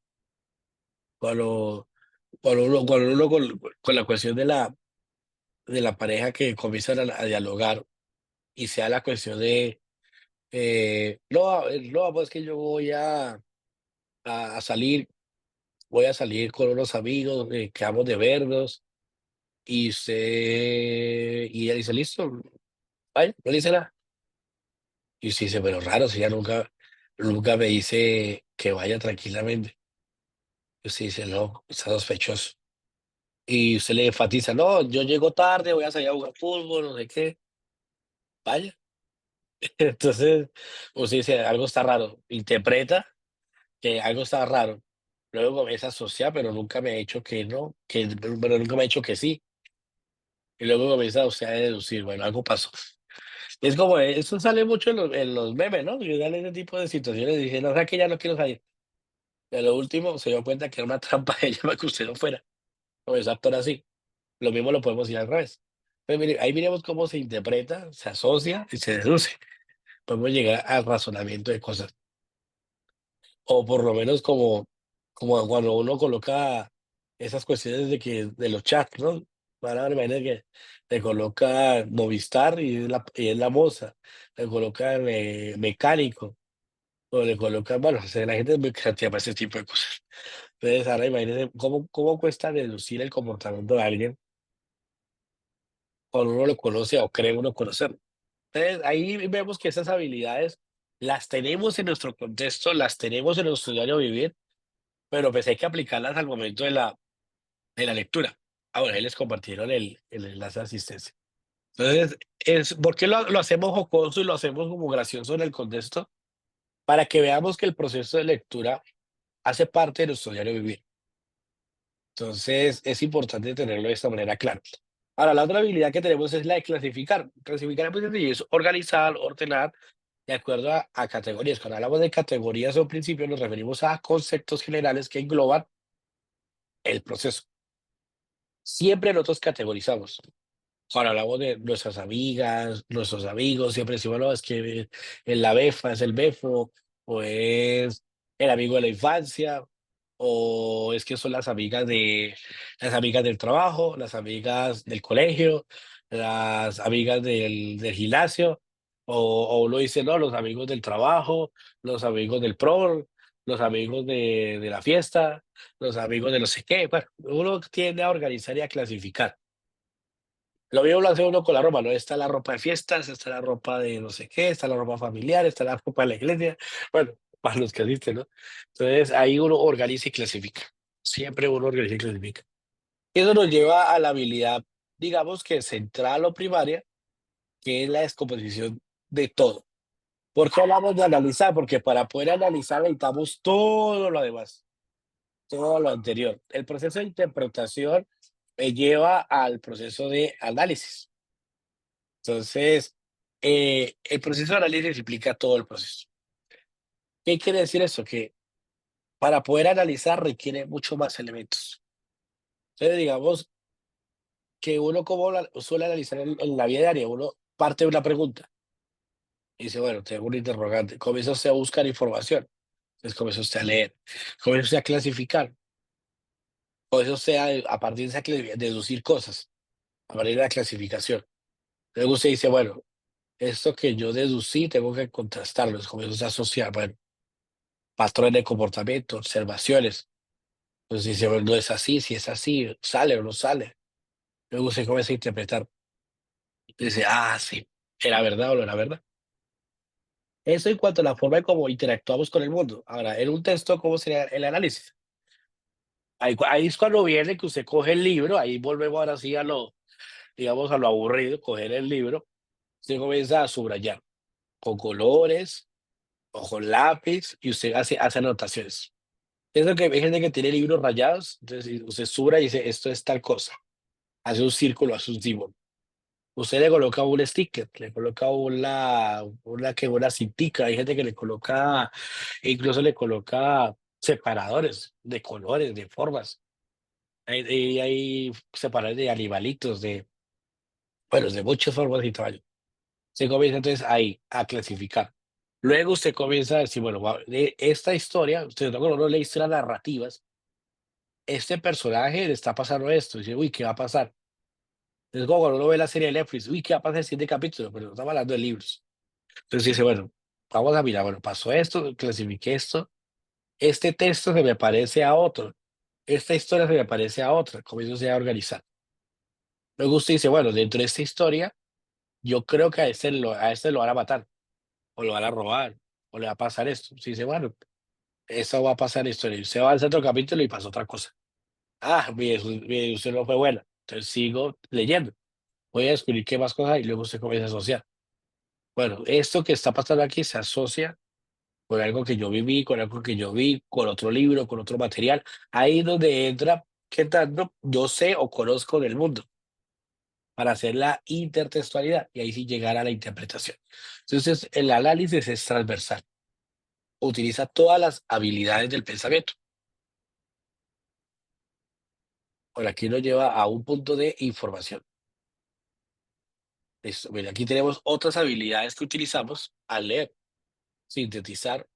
Speaker 1: Cuando, cuando uno con la cuestión de la pareja que comienzan a dialogar y sea la cuestión de, no, no, pues que yo a salir, voy a salir con unos amigos, quedamos de vernos, y ella dice, listo, ay, no dice nada. Y usted dice, pero raro, si ella nunca me dice que vaya tranquilamente. Y usted dice, no, está sospechoso. Y usted le enfatiza, no, yo llego tarde, voy a salir a jugar fútbol, no sé qué. Vaya. Entonces, usted dice, algo está raro. Interpreta que algo está raro. Luego comienza a asociar, pero nunca me ha dicho que no, pero nunca me ha dicho que sí. Y luego comienza usted a deducir, bueno, algo pasó. Es como, eso sale mucho en los memes, ¿no? Que dan ese tipo de situaciones y dicen, no, o sea que ya no quiero salir. Y a lo último se dio cuenta que era una trampa de ella para que usted no fuera. No es actor así. Lo mismo lo podemos ir al revés. Pues mire, ahí miremos cómo se interpreta, se asocia y se deduce. Podemos llegar al razonamiento de cosas. O por lo menos como cuando uno coloca esas cuestiones de los chats, ¿no? Ahora imagínate que le coloca Movistar y es la moza, le colocan mecánico, o le colocan, bueno, o sea, la gente es muy creativa para ese tipo de cosas. Entonces, ahora imagínense cómo cuesta deducir el comportamiento de alguien cuando uno lo conoce o cree uno conocerlo. Entonces, ahí vemos que esas habilidades las tenemos en nuestro contexto, las tenemos en nuestro diario vivir, pero pues hay que aplicarlas al momento de la lectura. Ah, bueno, ahí les compartieron el enlace de asistencia. Entonces, ¿por qué lo hacemos jocoso y lo hacemos como gracioso en el contexto? Para que veamos que el proceso de lectura hace parte de nuestro diario vivir. Entonces, es importante tenerlo de esta manera claro. Ahora, la otra habilidad que tenemos es la de clasificar. Clasificar es muy sencillo, es organizar, ordenar de acuerdo a categorías. Cuando hablamos de categorías o principios, nos referimos a conceptos generales que engloban el proceso. Siempre nosotros categorizamos. Cuando hablamos de nuestras amigas, nuestros amigos, siempre decimos, no, es que la befa es el befo, o es el amigo de la infancia, o es que son las amigas del trabajo, las amigas del colegio, las amigas del gimnasio, o uno dice, no, los amigos del trabajo, los amigos del prom, los amigos de la fiesta, los amigos de no sé qué. Bueno, uno tiende a organizar y a clasificar. Lo mismo lo hace uno con la ropa, ¿no? Está la ropa de fiestas, está la ropa de no sé qué, está la ropa familiar, está la ropa de la iglesia. Bueno, para los que asisten, ¿no? Entonces ahí uno organiza y clasifica. Siempre uno organiza y clasifica. Y eso nos lleva a la habilidad, digamos que central o primaria, que es la descomposición de todo. ¿Por qué hablamos de analizar? Porque para poder analizar necesitamos todo lo demás, todo lo anterior. El proceso de interpretación me lleva al proceso de análisis. Entonces, el proceso de análisis implica todo el proceso. ¿Qué quiere decir eso? Que para poder analizar requiere mucho más elementos. Entonces, digamos que uno como suele analizar en la vida diaria, uno parte de una pregunta y dice, bueno, tengo un interrogante, comienza usted a buscar información, entonces comienza usted a leer, comienza usted a clasificar, comienza usted a partir de esa deducir cosas, a partir de la clasificación. Luego usted dice, bueno, esto que yo deducí tengo que contrastarlo, entonces comienza usted a asociar, bueno, patrones de comportamiento, observaciones. Entonces dice, bueno, no es así, si es así, sale o no sale. Luego se comienza a interpretar. Dice, ah, sí, era verdad o no era verdad. Eso en cuanto a la forma en cómo interactuamos con el mundo. Ahora, en un texto, ¿cómo sería el análisis? Ahí es cuando viene que usted coge el libro, ahí volvemos ahora sí digamos, a lo aburrido, coger el libro, usted comienza a subrayar con colores o con lápiz y usted hace anotaciones. Es lo que hay gente que tiene libros rayados, entonces usted subraya y dice, esto es tal cosa. hace un círculo, hace un símbolo. Usted le coloca un sticker, le coloca una cintica, hay gente que le coloca, incluso le coloca separadores de colores, de formas. Hay separadores de animalitos, bueno, de muchas formas y tamaños. Se comienza entonces ahí a clasificar. Luego usted comienza a decir, bueno, de esta historia, usted no lee historias narrativas, este personaje le está pasando esto, y dice, uy, ¿qué va a pasar? Es como cuando uno ve la serie de Netflix, uy, ¿qué va a pasar en el siguiente capítulo? Pero no estamos hablando de libros. Entonces dice, bueno, vamos a mirar, bueno, pasó esto, clasifiqué esto, este texto se me parece a otro, esta historia se me parece a otra, comienzo a organizar. Luego usted dice, bueno, dentro de esta historia, yo creo que a este lo van a matar, o lo van a robar, o le va a pasar esto. Usted dice, bueno, eso va a pasar esto. Y usted va al otro capítulo y pasa otra cosa. Ah, mire, usted no fue buena. Entonces sigo leyendo. Voy a descubrir qué más cosas hay y luego usted comienza a asociar. Bueno, esto que está pasando aquí se asocia con algo que yo viví, con algo que yo vi, con otro libro, con otro material. Ahí es donde entra qué tanto yo sé o conozco del mundo para hacer la intertextualidad y ahí sí llegar a la interpretación. Entonces, el análisis es transversal, utiliza todas las habilidades del pensamiento. Por aquí nos lleva a un punto de información. Listo. Mira, aquí tenemos otras habilidades que utilizamos al leer, sintetizar.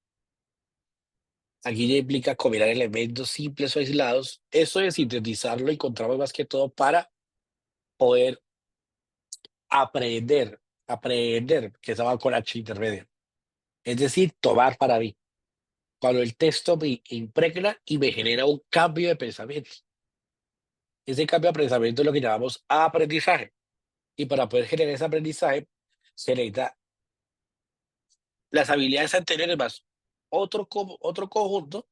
Speaker 1: Aquí ya implica combinar elementos simples o aislados. Eso de sintetizarlo encontramos más que todo para poder aprender, aprender, que estaba con H intermedia. Es decir, tomar para mí. Cuando el texto me impregna y me genera un cambio de pensamiento. Ese cambio de pensamiento es lo que llamamos aprendizaje. Y para poder generar ese aprendizaje, se necesita las habilidades anteriores más otro conjunto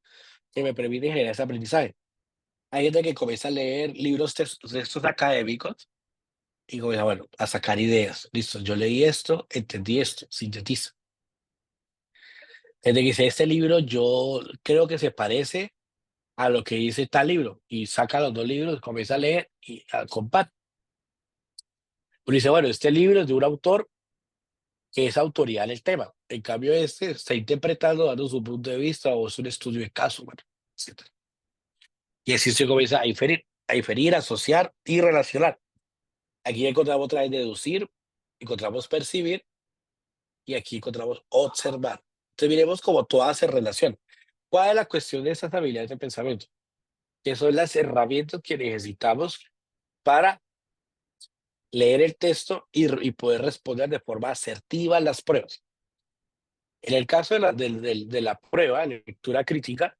Speaker 1: que me permite generar ese aprendizaje. Hay gente que comienza a leer libros, textos académicos y comienza, bueno, a sacar ideas. Listo, yo leí esto, entendí esto, sintetiza. Gente que dice, este libro yo creo que se parece a lo que dice tal libro y saca los dos libros, comienza a leer y comparte. Uno dice, bueno, este libro es de un autor que es autoridad en el tema. En cambio, este está interpretando, dando su punto de vista o es un estudio de caso, bueno, etcétera. Y así se comienza a inferir, asociar y relacionar. Aquí encontramos otra vez deducir, encontramos percibir y aquí encontramos observar. Entonces miremos cómo todas se relacionan. ¿Cuál es la cuestión de estas habilidades de pensamiento? Que son las herramientas que necesitamos para leer el texto y poder responder de forma asertiva a las pruebas. En el caso de la prueba de lectura crítica,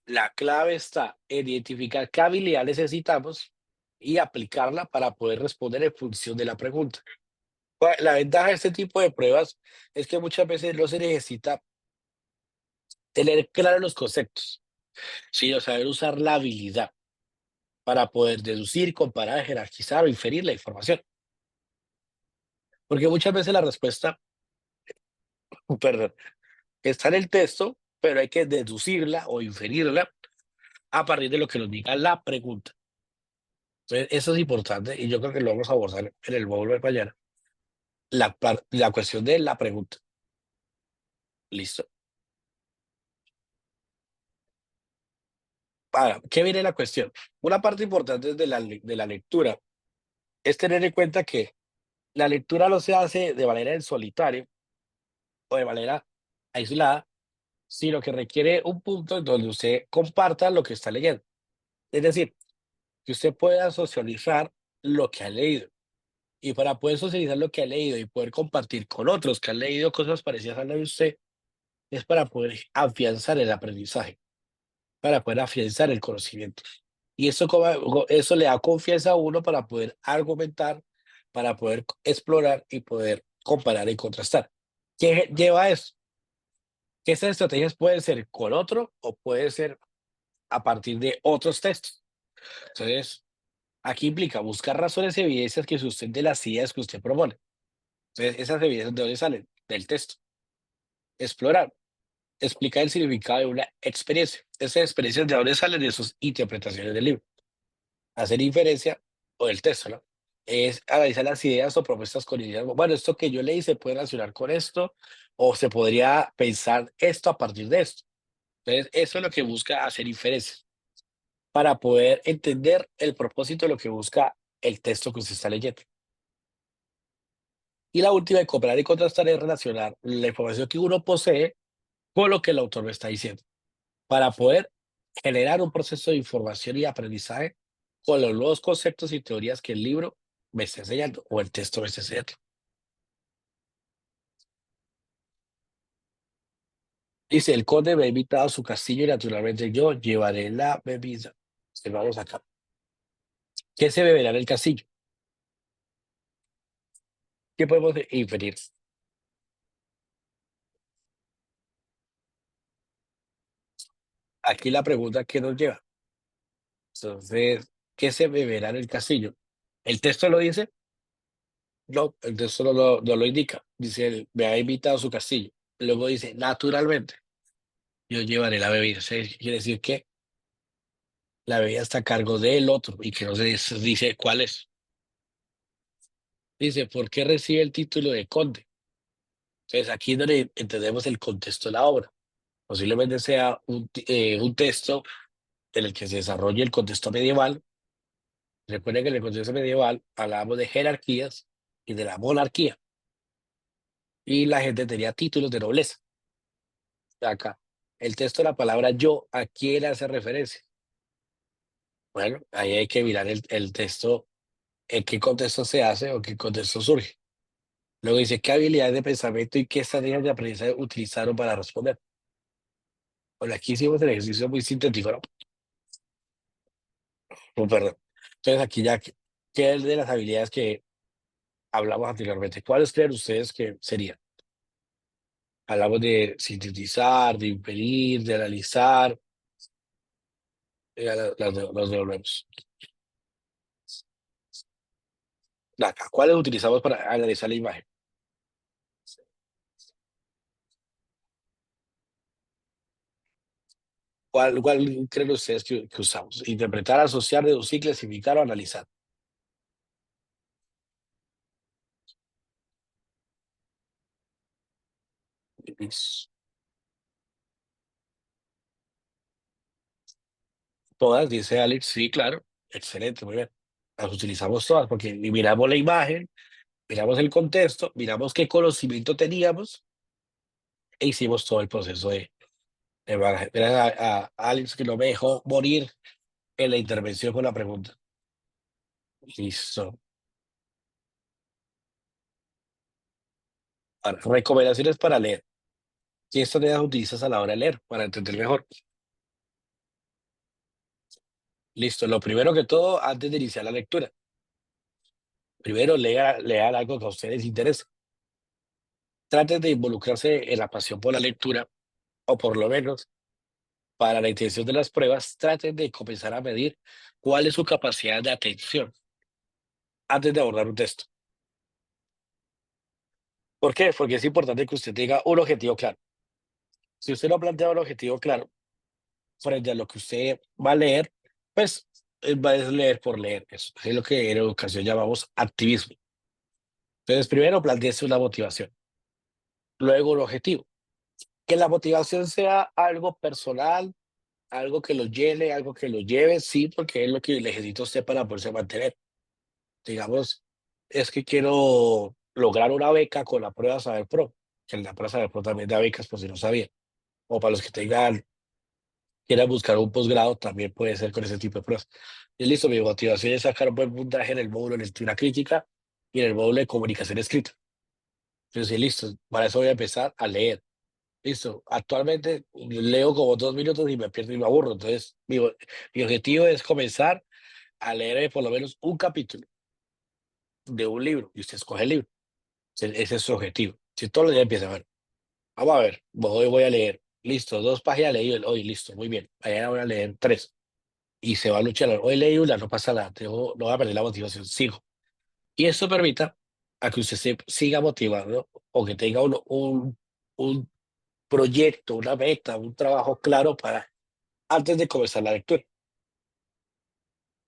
Speaker 1: la clave está en identificar qué habilidad necesitamos y aplicarla para poder responder en función de la pregunta. La ventaja de este tipo de pruebas es que muchas veces no se necesita tener claros los conceptos, sino saber usar la habilidad para poder deducir, comparar, jerarquizar o inferir la información. Porque muchas veces la respuesta, perdón, está en el texto, pero hay que deducirla o inferirla a partir de lo que nos diga la pregunta. Entonces, eso es importante y yo creo que lo vamos a abordar en el módulo de mañana. La cuestión de la pregunta. ¿Listo? Ahora, ¿qué viene la cuestión? Una parte importante de la lectura es tener en cuenta que la lectura no se hace de manera en solitario o de manera aislada, sino que requiere un punto en donde usted comparta lo que está leyendo. Es decir, que usted pueda socializar lo que ha leído. Y para poder socializar lo que ha leído y poder compartir con otros que han leído cosas parecidas a la de usted, es para poder afianzar el aprendizaje, para poder afianzar el conocimiento. Y eso le da confianza a uno para poder argumentar, para poder explorar y poder comparar y contrastar. ¿Qué lleva a eso? Que estas estrategias pueden ser con otro o puede ser a partir de otros textos. Entonces, aquí implica buscar razones y evidencias que sustenten las ideas que usted propone. Entonces, esas evidencias de dónde salen? Del texto. Explorar. Explicar el significado de una experiencia. Esas experiencias de dónde salen de sus interpretaciones del libro. Hacer inferencia. o el texto, ¿no? Es analizar las ideas o propuestas con ideas. Bueno, esto que yo leí se puede relacionar con esto, o se podría pensar esto a partir de esto. Entonces, eso es lo que busca hacer inferencias, para poder entender el propósito de lo que busca el texto que usted está leyendo. Y la última de comparar y contrastar es relacionar la información que uno posee con lo que el autor me está diciendo, para poder generar un proceso de información y aprendizaje con los nuevos conceptos y teorías que el libro me está enseñando o el texto me está enseñando. Dice, el conde me ha invitado a su castillo y naturalmente yo llevaré la bebida. Vamos acá. ¿Qué se beberá en el castillo? ¿Qué podemos inferir? Aquí la pregunta que nos lleva. Entonces, ¿qué se beberá en el castillo? ¿El texto lo dice? No, el texto no lo indica. Dice, él me ha invitado a su castillo. Luego dice, naturalmente, yo llevaré la bebida. O sea, quiere decir que la bebida está a cargo del otro y que no se dice cuál es. Dice, ¿por qué recibe el título de conde? Entonces, aquí es donde entendemos el contexto de la obra. Posiblemente sea un texto en el que se desarrolle el contexto medieval. Recuerden que en el contexto medieval hablábamos de jerarquías y de la monarquía, y la gente tenía títulos de nobleza. Acá, el texto de la palabra yo, ¿a quién hace referencia? Bueno, ahí hay que mirar el texto, en qué contexto se hace o qué contexto surge. Luego dice, ¿qué habilidades de pensamiento y qué estrategias de aprendizaje utilizaron para responder? Bueno, aquí hicimos el ejercicio muy sintético, ¿no? Perdón. Entonces, aquí ya, ¿qué es de las habilidades que hablamos anteriormente? ¿Cuáles creen ustedes que serían? Hablamos de sintetizar, de inferir, de analizar, las devolvemos. Acá, ¿cuáles utilizamos para analizar la imagen? ¿Cuál creen ustedes que usamos? Interpretar, asociar, deducir, clasificar o analizar. Listo. Todas, dice Alex, sí, claro. Excelente, muy bien. Las utilizamos todas porque miramos la imagen, miramos el contexto, miramos qué conocimiento teníamos e hicimos todo el proceso de bagaje. Gracias a Alex que no me dejó morir en la intervención con la pregunta. Listo. Ahora, recomendaciones para leer. ¿Qué estrategias utilizas a la hora de leer para entender mejor? Listo. Lo primero que todo, antes de iniciar la lectura, primero lean algo que a ustedes les interesa. Traten de involucrarse en la pasión por la lectura, o por lo menos para la intención de las pruebas, traten de comenzar a medir cuál es su capacidad de atención antes de abordar un texto. ¿Por qué? Porque es importante que usted tenga un objetivo claro. Si usted no plantea un objetivo claro frente a lo que usted va a leer, pues va a leer por leer. Eso es lo que en educación llamamos activismo. Entonces, primero planteese una motivación, luego un objetivo. Que la motivación sea algo personal, algo que lo llene, algo que lo lleve, sí, porque es lo que necesita usted para poderse mantener. Digamos, es que quiero lograr una beca con la prueba Saber Pro, que la prueba Saber Pro también da becas, por si no sabía. O para los que quieran buscar un posgrado, también puede ser con ese tipo de pruebas. Y listo, mi motivación es sacar un buen puntaje en el módulo de lectura crítica y en el módulo de comunicación escrita. Entonces, sí, listo, para eso voy a empezar a leer. Listo, actualmente leo como 2 minutos y me pierdo y me aburro. Entonces, mi objetivo es comenzar a leer por lo menos un capítulo de un libro y usted escoge el libro. Ese es su objetivo. Si todos los días empieza a ver, vamos a ver, hoy voy a leer, listo, 2 páginas leí hoy, listo, muy bien. Mañana voy a leer 3 y se va a luchar. Hoy leí una, no pasa nada, no va a perder la motivación, sigo. Y eso permita a que usted se siga motivando o que tenga un proyecto, una meta, un trabajo claro para antes de comenzar la lectura.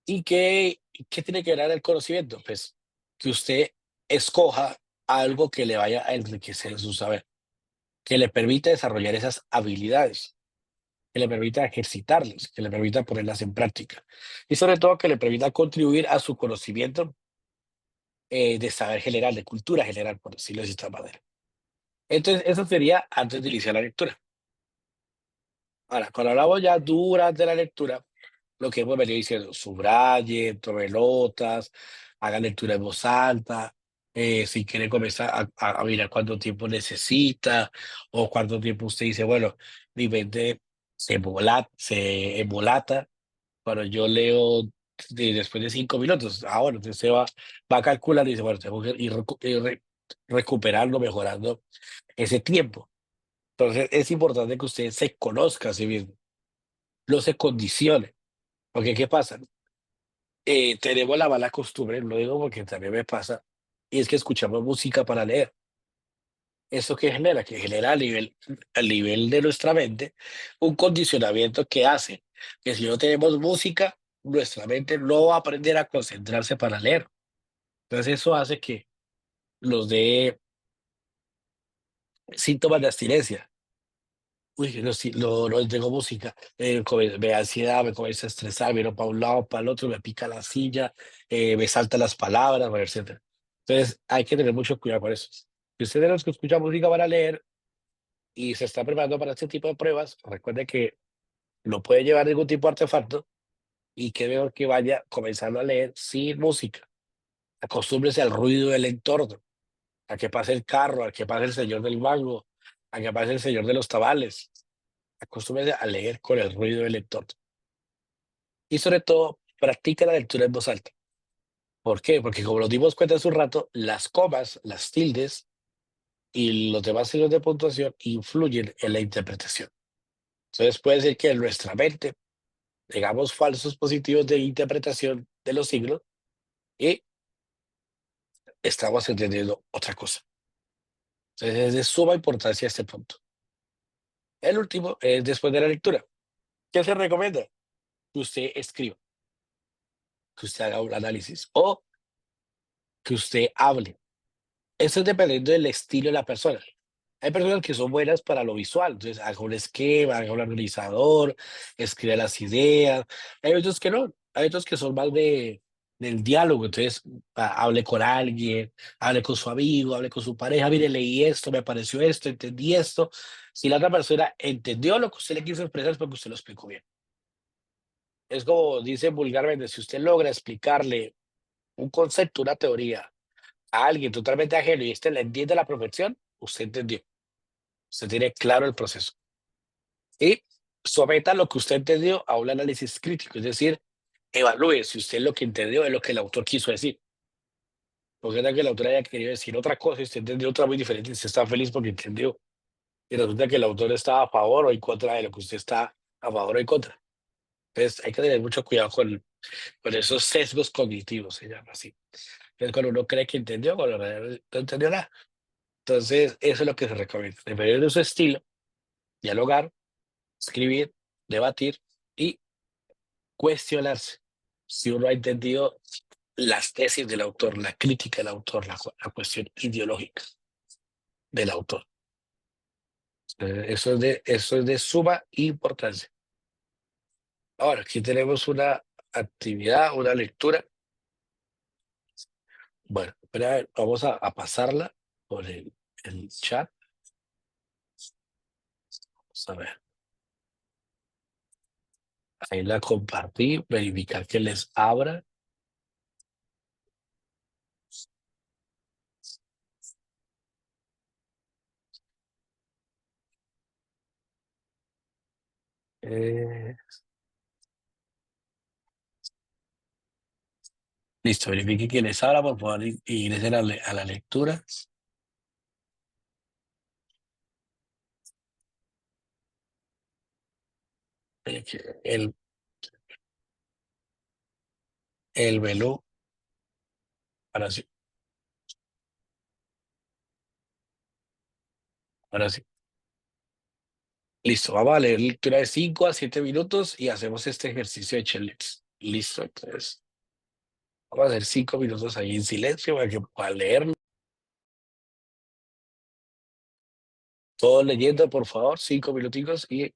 Speaker 1: ¿Y qué tiene que ver el conocimiento? Pues que usted escoja algo que le vaya a enriquecer su saber, que le permita desarrollar esas habilidades, que le permita ejercitarlas, que le permita ponerlas en práctica y sobre todo que le permita contribuir a su conocimiento de saber general, de cultura general, por decirlo de esta manera. Entonces, eso sería antes de iniciar la lectura. Ahora, cuando hablamos ya durante la lectura, lo que hemos venido diciendo, subraye, tome notas, haga lectura en voz alta, si quiere comenzar a mirar cuánto tiempo necesita o cuánto tiempo usted dice, bueno, mi mente se embolata cuando yo leo después de 5 minutos. Ahora, entonces va a calcular y dice, bueno, tengo que ir recuperando, mejorando ese tiempo. Entonces, es importante que usted se conozca a sí mismo, no se condicione. Porque, ¿qué pasa? Tenemos la mala costumbre, lo digo porque también me pasa, y es que escuchamos música para leer. ¿Eso qué genera? Que genera a nivel de nuestra mente un condicionamiento que hace que si no tenemos música, nuestra mente no va a aprender a concentrarse para leer. Entonces eso hace que nos dé síntomas de abstinencia. Uy, no, sí, no tengo música, me da ansiedad, me comienza a estresar, miro para un lado, para el otro, me pica la silla, me saltan las palabras, bueno, etcétera. Entonces hay que tener mucho cuidado con eso. Si usted de los que escucha música para leer y se está preparando para este tipo de pruebas, recuerde que no puede llevar ningún tipo de artefacto y que mejor que vaya comenzando a leer sin música. Acostúmbrese al ruido del entorno, a que pase el carro, a que pase el señor del mango, a que pase el señor de los tamales. Acostúmbrese a leer con el ruido del entorno. Y sobre todo, practica la lectura en voz alta. ¿Por qué? Porque como nos dimos cuenta hace un rato, las comas, las tildes y los demás signos de puntuación influyen en la interpretación. Entonces puede ser que en nuestra mente tengamos falsos positivos de interpretación de los signos y estamos entendiendo otra cosa. Entonces es de suma importancia este punto. El último es después de la lectura. ¿Qué se recomienda? Que usted escriba, que usted haga un análisis o que usted hable. Eso es dependiendo del estilo de la persona. Hay personas que son buenas para lo visual, entonces haga un esquema, haga un organizador, escribe las ideas. Hay otros que no, hay otros que son más del diálogo, entonces hable con alguien, hable con su amigo, hable con su pareja, mire, leí esto, me pareció esto, entendí esto. Si la otra persona entendió lo que usted le quiso expresar es porque usted lo explicó bien. Es como dice vulgarmente, si usted logra explicarle un concepto, una teoría a alguien totalmente ajeno y este le entiende a la perfección, usted entendió. Usted tiene claro el proceso. Y someta lo que usted entendió a un análisis crítico, es decir, evalúe si usted lo que entendió es lo que el autor quiso decir. Porque era que el autor haya querido decir otra cosa y usted entendió otra muy diferente y usted está feliz porque entendió. Y resulta que el autor estaba a favor o en contra de lo que usted está a favor o en contra. Entonces hay que tener mucho cuidado con esos sesgos cognitivos, se llama así. Entonces cuando uno cree que entendió, cuando en realidad no entendió nada. Entonces eso es lo que se recomienda. Dependiendo de su estilo, dialogar, escribir, debatir y cuestionarse si uno ha entendido las tesis del autor, la crítica del autor, la cuestión ideológica del autor. Eso es de suma importancia. Ahora, aquí tenemos una actividad, una lectura. Bueno, espera, vamos a pasarla por el chat. Vamos a ver. Ahí la compartí, verificar que les abra. Eh, listo, verifique que les abra, por favor, y ingresen a la lectura. El, el menú, ahora sí, ahora sí. Listo, vamos a leer lectura de 5 a 7 minutos y hacemos este ejercicio de checklists. Listo, entonces vamos a hacer 5 minutos ahí en silencio para que pueda leerlo. Todo leyendo, por favor, 5 minuticos y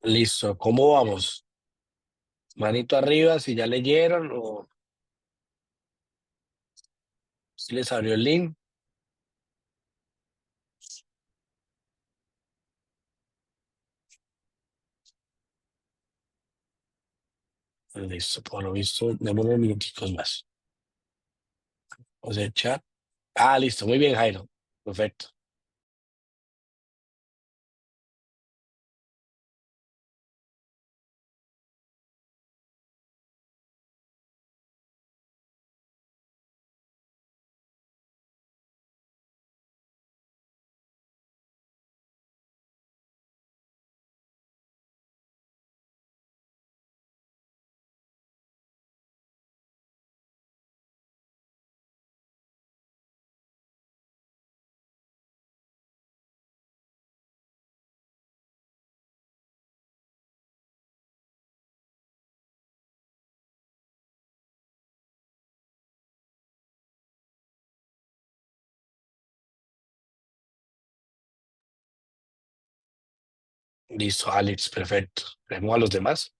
Speaker 1: listo. ¿Cómo vamos? Manito arriba si ya leyeron o si les abrió el link. Listo, por lo visto, demos unos minuticos más. O sea, chat. Ah, listo, muy bien, Jairo. Perfecto. Listo, Alex, perfecto. Vemos a los demás.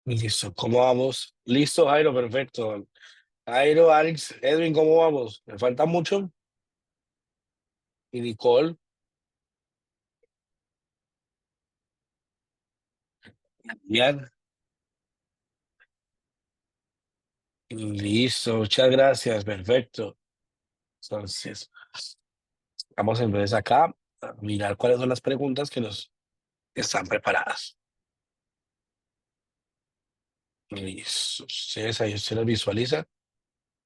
Speaker 1: Listo, ¿cómo vamos? Listo, Jairo, perfecto. Jairo, Alex, Edwin, ¿cómo vamos? ¿Me falta mucho? Y Nicole, bien. Listo, muchas gracias, perfecto. Entonces, vamos entonces acá a mirar cuáles son las preguntas que nos están preparadas. Listo, ustedes ahí usted las visualiza.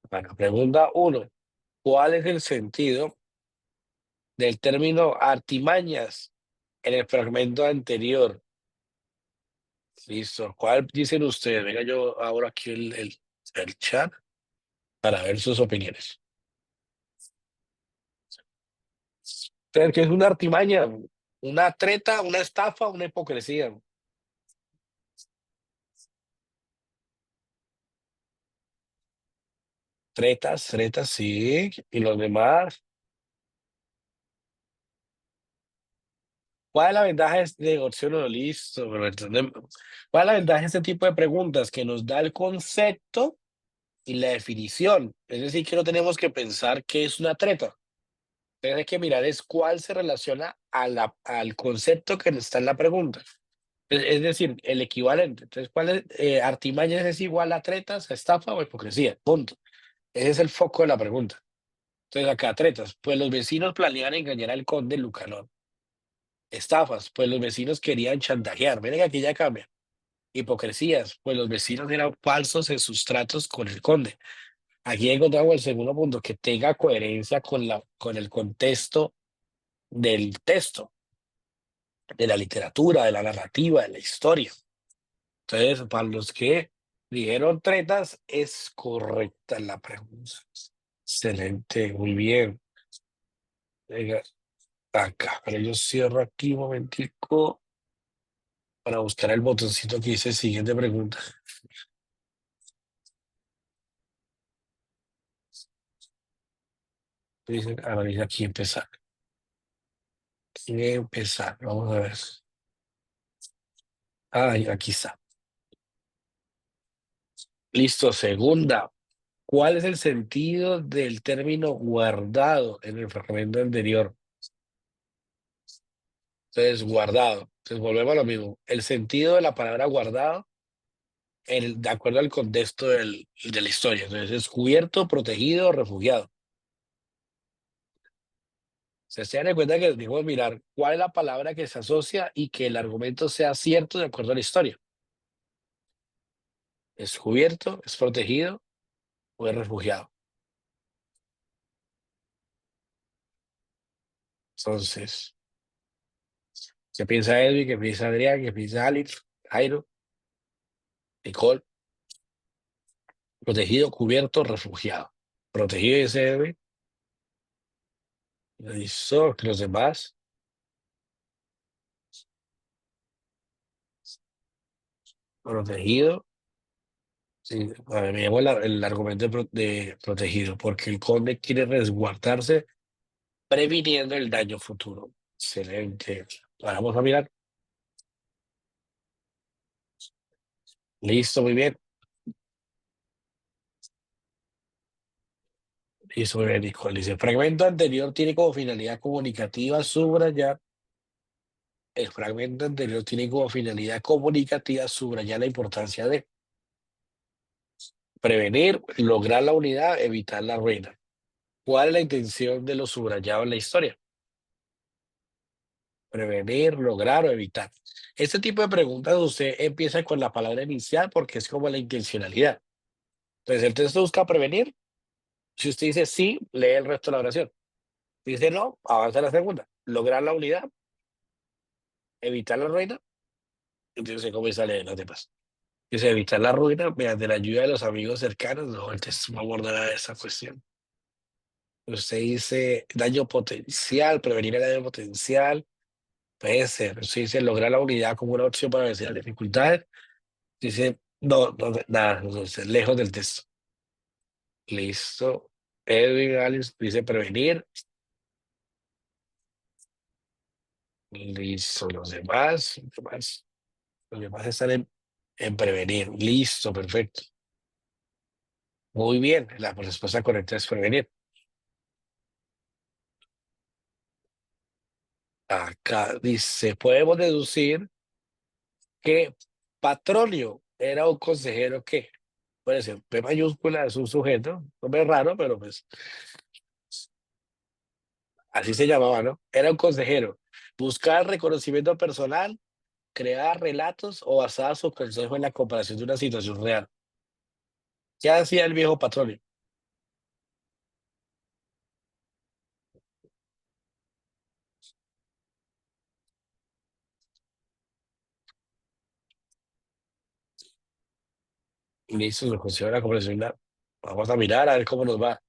Speaker 1: Bueno, pregunta uno. ¿Cuál es el sentido del término artimañas en el fragmento anterior? Listo. ¿Cuál dicen ustedes? Venga, yo abro aquí el chat para ver sus opiniones. ¿Ustedes qué es una artimaña? ¿Una treta, una estafa, una hipocresía? Tretas, tretas, sí. Y los demás. ¿Cuál es la ventaja de opción o listo? Pero ¿cuál es la ventaja de este tipo de preguntas? Que nos da el concepto y la definición. Es decir, que no tenemos que pensar qué es una treta. Hay que mirar es cuál se relaciona al concepto que está en la pregunta. Es decir, el equivalente. Entonces, ¿cuál es? Artimañas es igual a tretas, a estafa o hipocresía. Punto. Ese es el foco de la pregunta. Entonces, acá, tretas. Pues los vecinos planeaban engañar al conde Lucanor. Estafas. Pues los vecinos querían chantajear. Miren que aquí ya cambia. Hipocresías. Pues los vecinos eran falsos en sus tratos con el conde. Aquí encontramos el segundo punto, que tenga coherencia con el contexto del texto, de la literatura, de la narrativa, de la historia. Entonces, para los que dijeron tretas, es correcta la pregunta. Excelente, muy bien. Venga, acá, pero yo cierro aquí un momentico para buscar el botoncito que dice siguiente pregunta. Dice, dice aquí empezar. Empezar, vamos a ver. Aquí está. Listo, segunda. ¿Cuál es el sentido del término guardado en el fragmento anterior? Entonces, guardado. Entonces, volvemos a lo mismo. El sentido de la palabra guardado, de acuerdo al contexto de la historia. Entonces, es cubierto, protegido, refugiado. Se dan cuenta que digo mirar cuál es la palabra que se asocia y que el argumento sea cierto de acuerdo a la historia. ¿Es cubierto, es protegido o es refugiado? Entonces, ¿qué piensa Edwin? ¿Qué piensa Adrián? ¿Qué piensa Alex? Jairo, Nicole. Protegido, cubierto, refugiado. Protegido dice Edwin. Listo, los demás. Protegido. Sí, a mí me llamó el argumento de protegido, porque el conde quiere resguardarse previniendo el daño futuro. Excelente. Ahora vamos a mirar. Listo, muy bien. Listo, muy bien, Nicole. Dice, el fragmento anterior tiene como finalidad comunicativa subrayar. El fragmento anterior tiene como finalidad comunicativa subrayar la importancia de prevenir, lograr la unidad, evitar la ruina. ¿Cuál es la intención de lo subrayado en la historia? Prevenir, lograr o evitar. Este tipo de preguntas usted empieza con la palabra inicial porque es como la intencionalidad. Entonces, el texto busca prevenir. Si usted dice sí, lee el resto de la oración. Si dice no, avanza a la segunda. Lograr la unidad, evitar la ruina. Entonces, se comienza a leer las demás. Dice evitar la ruina mediante la ayuda de los amigos cercanos. No, el texto no abordará esa cuestión. Usted dice daño potencial, prevenir el daño potencial. Puede ser. Usted dice lograr la unidad como una opción para vencer las dificultades. Dice, no, no, nada, no, lejos del texto. Listo. Edwin Alice dice prevenir. Listo. Los demás están En prevenir. Listo, perfecto. Muy bien. La respuesta correcta es prevenir. Acá dice, podemos deducir que Patronio era un consejero que, puede ser P mayúscula, es un sujeto, nombre raro, pero pues así se llamaba, ¿no? Era un consejero. Buscar reconocimiento personal, crear relatos o basar su consejo en la comparación de una situación real. ¿Qué hacía el viejo Patronio? Listo, su consejo en la comparación. Vamos a mirar a ver cómo nos va.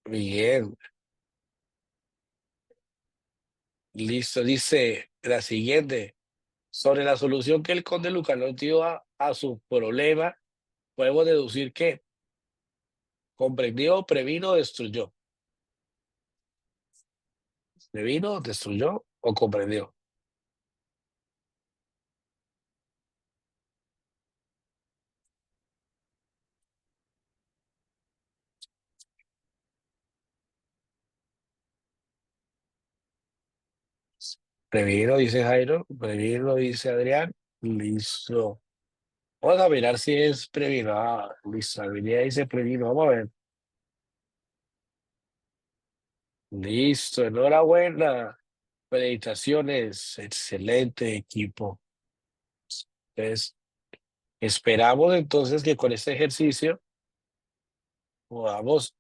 Speaker 1: Bien, listo. Dice la siguiente. Sobre la solución que el conde Lucanor dio a su problema, podemos deducir que comprendió, previno, destruyó. ¿Previno, destruyó o comprendió? Previno, dice Jairo. Previno, dice Adrián. Listo. Vamos a mirar si es previno. Ah, listo. Habilidad dice previno. Vamos a ver. Listo. Enhorabuena. Felicitaciones. Excelente equipo. Entonces, esperamos entonces que con este ejercicio podamos,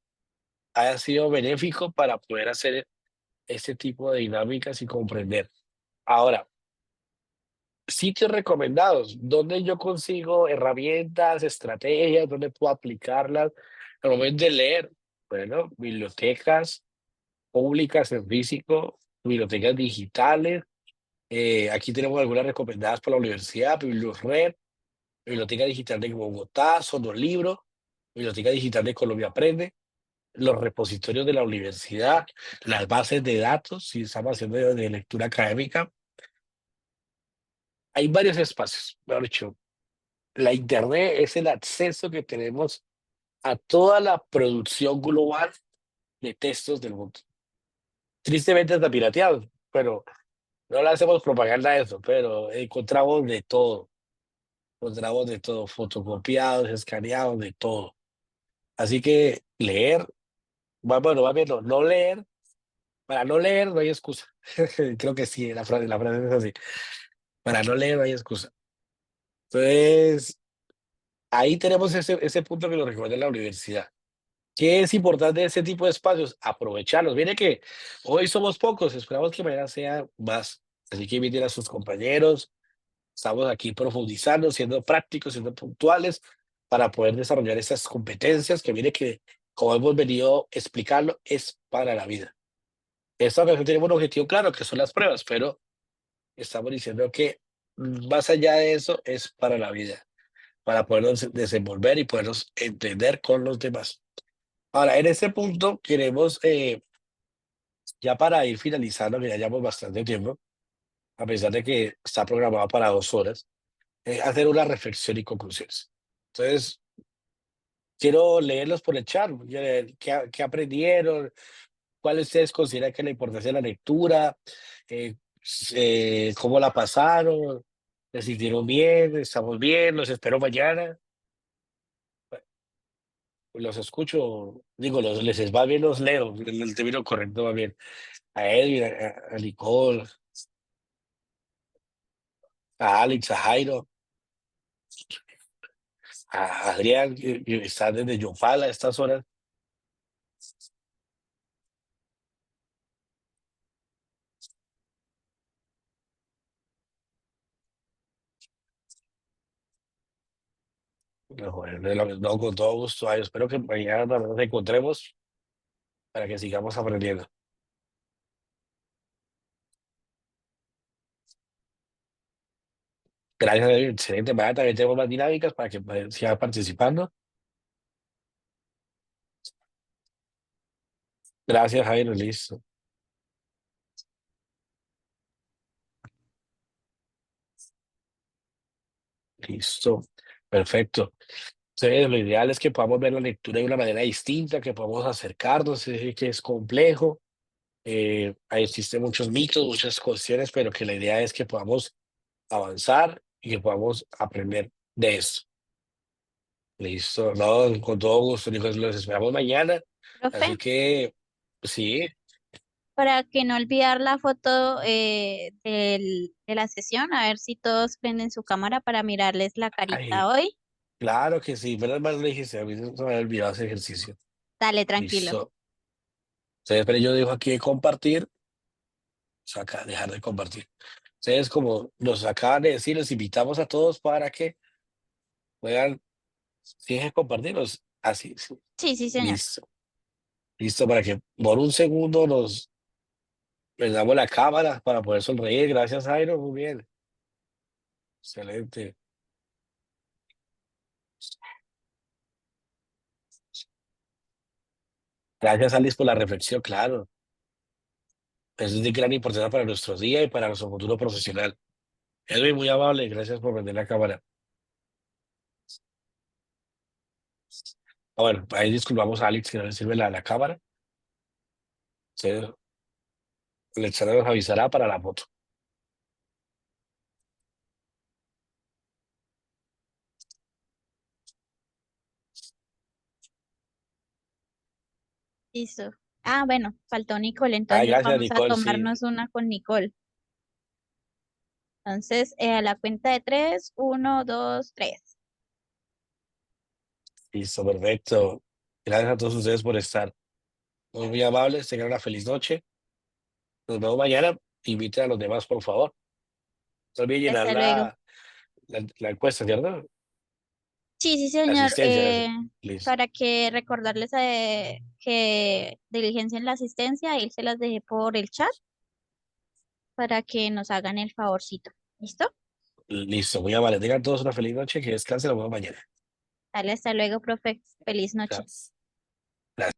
Speaker 1: haya sido benéfico para poder hacer este tipo de dinámicas y comprender. Ahora, sitios recomendados, ¿dónde yo consigo herramientas, estrategias, dónde puedo aplicarlas al momento de leer? Bueno, bibliotecas públicas en físico, bibliotecas digitales. Aquí tenemos algunas recomendadas por la universidad, BiblioRed, Biblioteca Digital de Bogotá, Sonolibro, Biblioteca Digital de Colombia Aprende, los repositorios de la universidad, las bases de datos, si estamos haciendo de lectura académica. Hay varios espacios, mejor dicho. La Internet es el acceso que tenemos a toda la producción global de textos del mundo. Tristemente está pirateado, pero no le hacemos propaganda a eso, pero encontramos de todo, fotocopiados, escaneados, de todo. Así que leer, bueno, más bien no leer, para no leer no hay excusa. Creo que sí, la frase es así. Para no leer no hay excusa. Entonces, ahí tenemos ese punto que lo recuerda la universidad. ¿Qué es importante de ese tipo de espacios? Aprovecharlos. Mire que hoy somos pocos, esperamos que mañana sea más. Así que inviten a sus compañeros. Estamos aquí profundizando, siendo prácticos, siendo puntuales para poder desarrollar esas competencias que mire que, como hemos venido explicando, es para la vida. Esta ocasión tenemos un objetivo claro, que son las pruebas, pero estamos diciendo que más allá de eso es para la vida, para podernos desenvolver y podernos entender con los demás. Ahora, en este punto queremos, ya para ir finalizando, que ya llevamos bastante tiempo, a pesar de que está programado para 2 horas, hacer una reflexión y conclusiones. Entonces, quiero leerlos por el chat, qué aprendieron, cuál ustedes consideran que es la importancia de la lectura, eh, cómo la pasaron, se sintieron bien, estamos bien, los espero mañana, los escucho, digo, les va bien, los leo, el término correcto va bien. A Edwin, a Nicole, a Alex, a Jairo, a Adrián, que está desde Yopala a estas horas. No, joder, no, con todo gusto. Ay, espero que mañana también nos encontremos para que sigamos aprendiendo. Gracias, David. Excelente. Mañana también tenemos más dinámicas para que sigan participando. Gracias, Jairo. Listo. Listo, perfecto. Entonces, lo ideal es que podamos ver la lectura de una manera distinta, que podamos acercarnos, sé que es complejo, ahí existen muchos mitos, muchas cuestiones, pero que la idea es que podamos avanzar y que podamos aprender de esto. Listo, no, con todo gusto, Nicolás, los esperamos mañana,
Speaker 2: Profe,
Speaker 1: así que sí,
Speaker 2: para que no olvidar la foto de la sesión, a ver si todos prenden su cámara para mirarles la carita
Speaker 1: ay,
Speaker 2: hoy.
Speaker 1: claro que sí, menos mal le dijiste, a mí se me había olvidado ese ejercicio.
Speaker 2: Dale, tranquilo.
Speaker 1: Listo. Entonces, pero yo dejo aquí de compartir, saca, dejar de compartir. Entonces, como nos acaban de decir, los invitamos a todos para que puedan, si dejen compartirlos, así, sí.
Speaker 2: Sí, sí, señor.
Speaker 1: Listo. Listo, para que por un segundo les damos la cámara para poder sonreír. Gracias, Jairo, muy bien. Excelente. Gracias, Alice, por la reflexión, claro. Eso es de gran importancia para nuestro día y para nuestro futuro profesional. Edwin, muy amable, gracias por prender la cámara. Bueno, ahí disculpamos a Alex que no le sirve la cámara. Entonces, Alexandra nos avisará para la foto.
Speaker 2: Listo. Ah, bueno, faltó Nicole,
Speaker 1: Ay,
Speaker 2: entonces
Speaker 1: gracias,
Speaker 2: vamos a
Speaker 1: Nicole, sí.
Speaker 2: tomarnos una con Nicole. Entonces, a la cuenta de tres, uno, dos, tres.
Speaker 1: Listo, perfecto. Gracias a todos ustedes por estar muy amables. Tengan una feliz noche. Nos vemos mañana. Inviten a los demás, por favor. No olviden llenar
Speaker 2: Hasta luego.
Speaker 1: la encuesta, ¿cierto?
Speaker 2: Sí, sí,
Speaker 1: La
Speaker 2: señor.
Speaker 1: asistencia. Listo.
Speaker 2: Para que recordarles que diligencien la asistencia, ahí se las dejé por el chat para que nos hagan el favorcito. ¿Listo?
Speaker 1: Listo, muy amable. Tengan todos una feliz noche. Que descansen. Nos vemos mañana.
Speaker 2: Dale, hasta luego, profe. Feliz noche.
Speaker 1: Chao.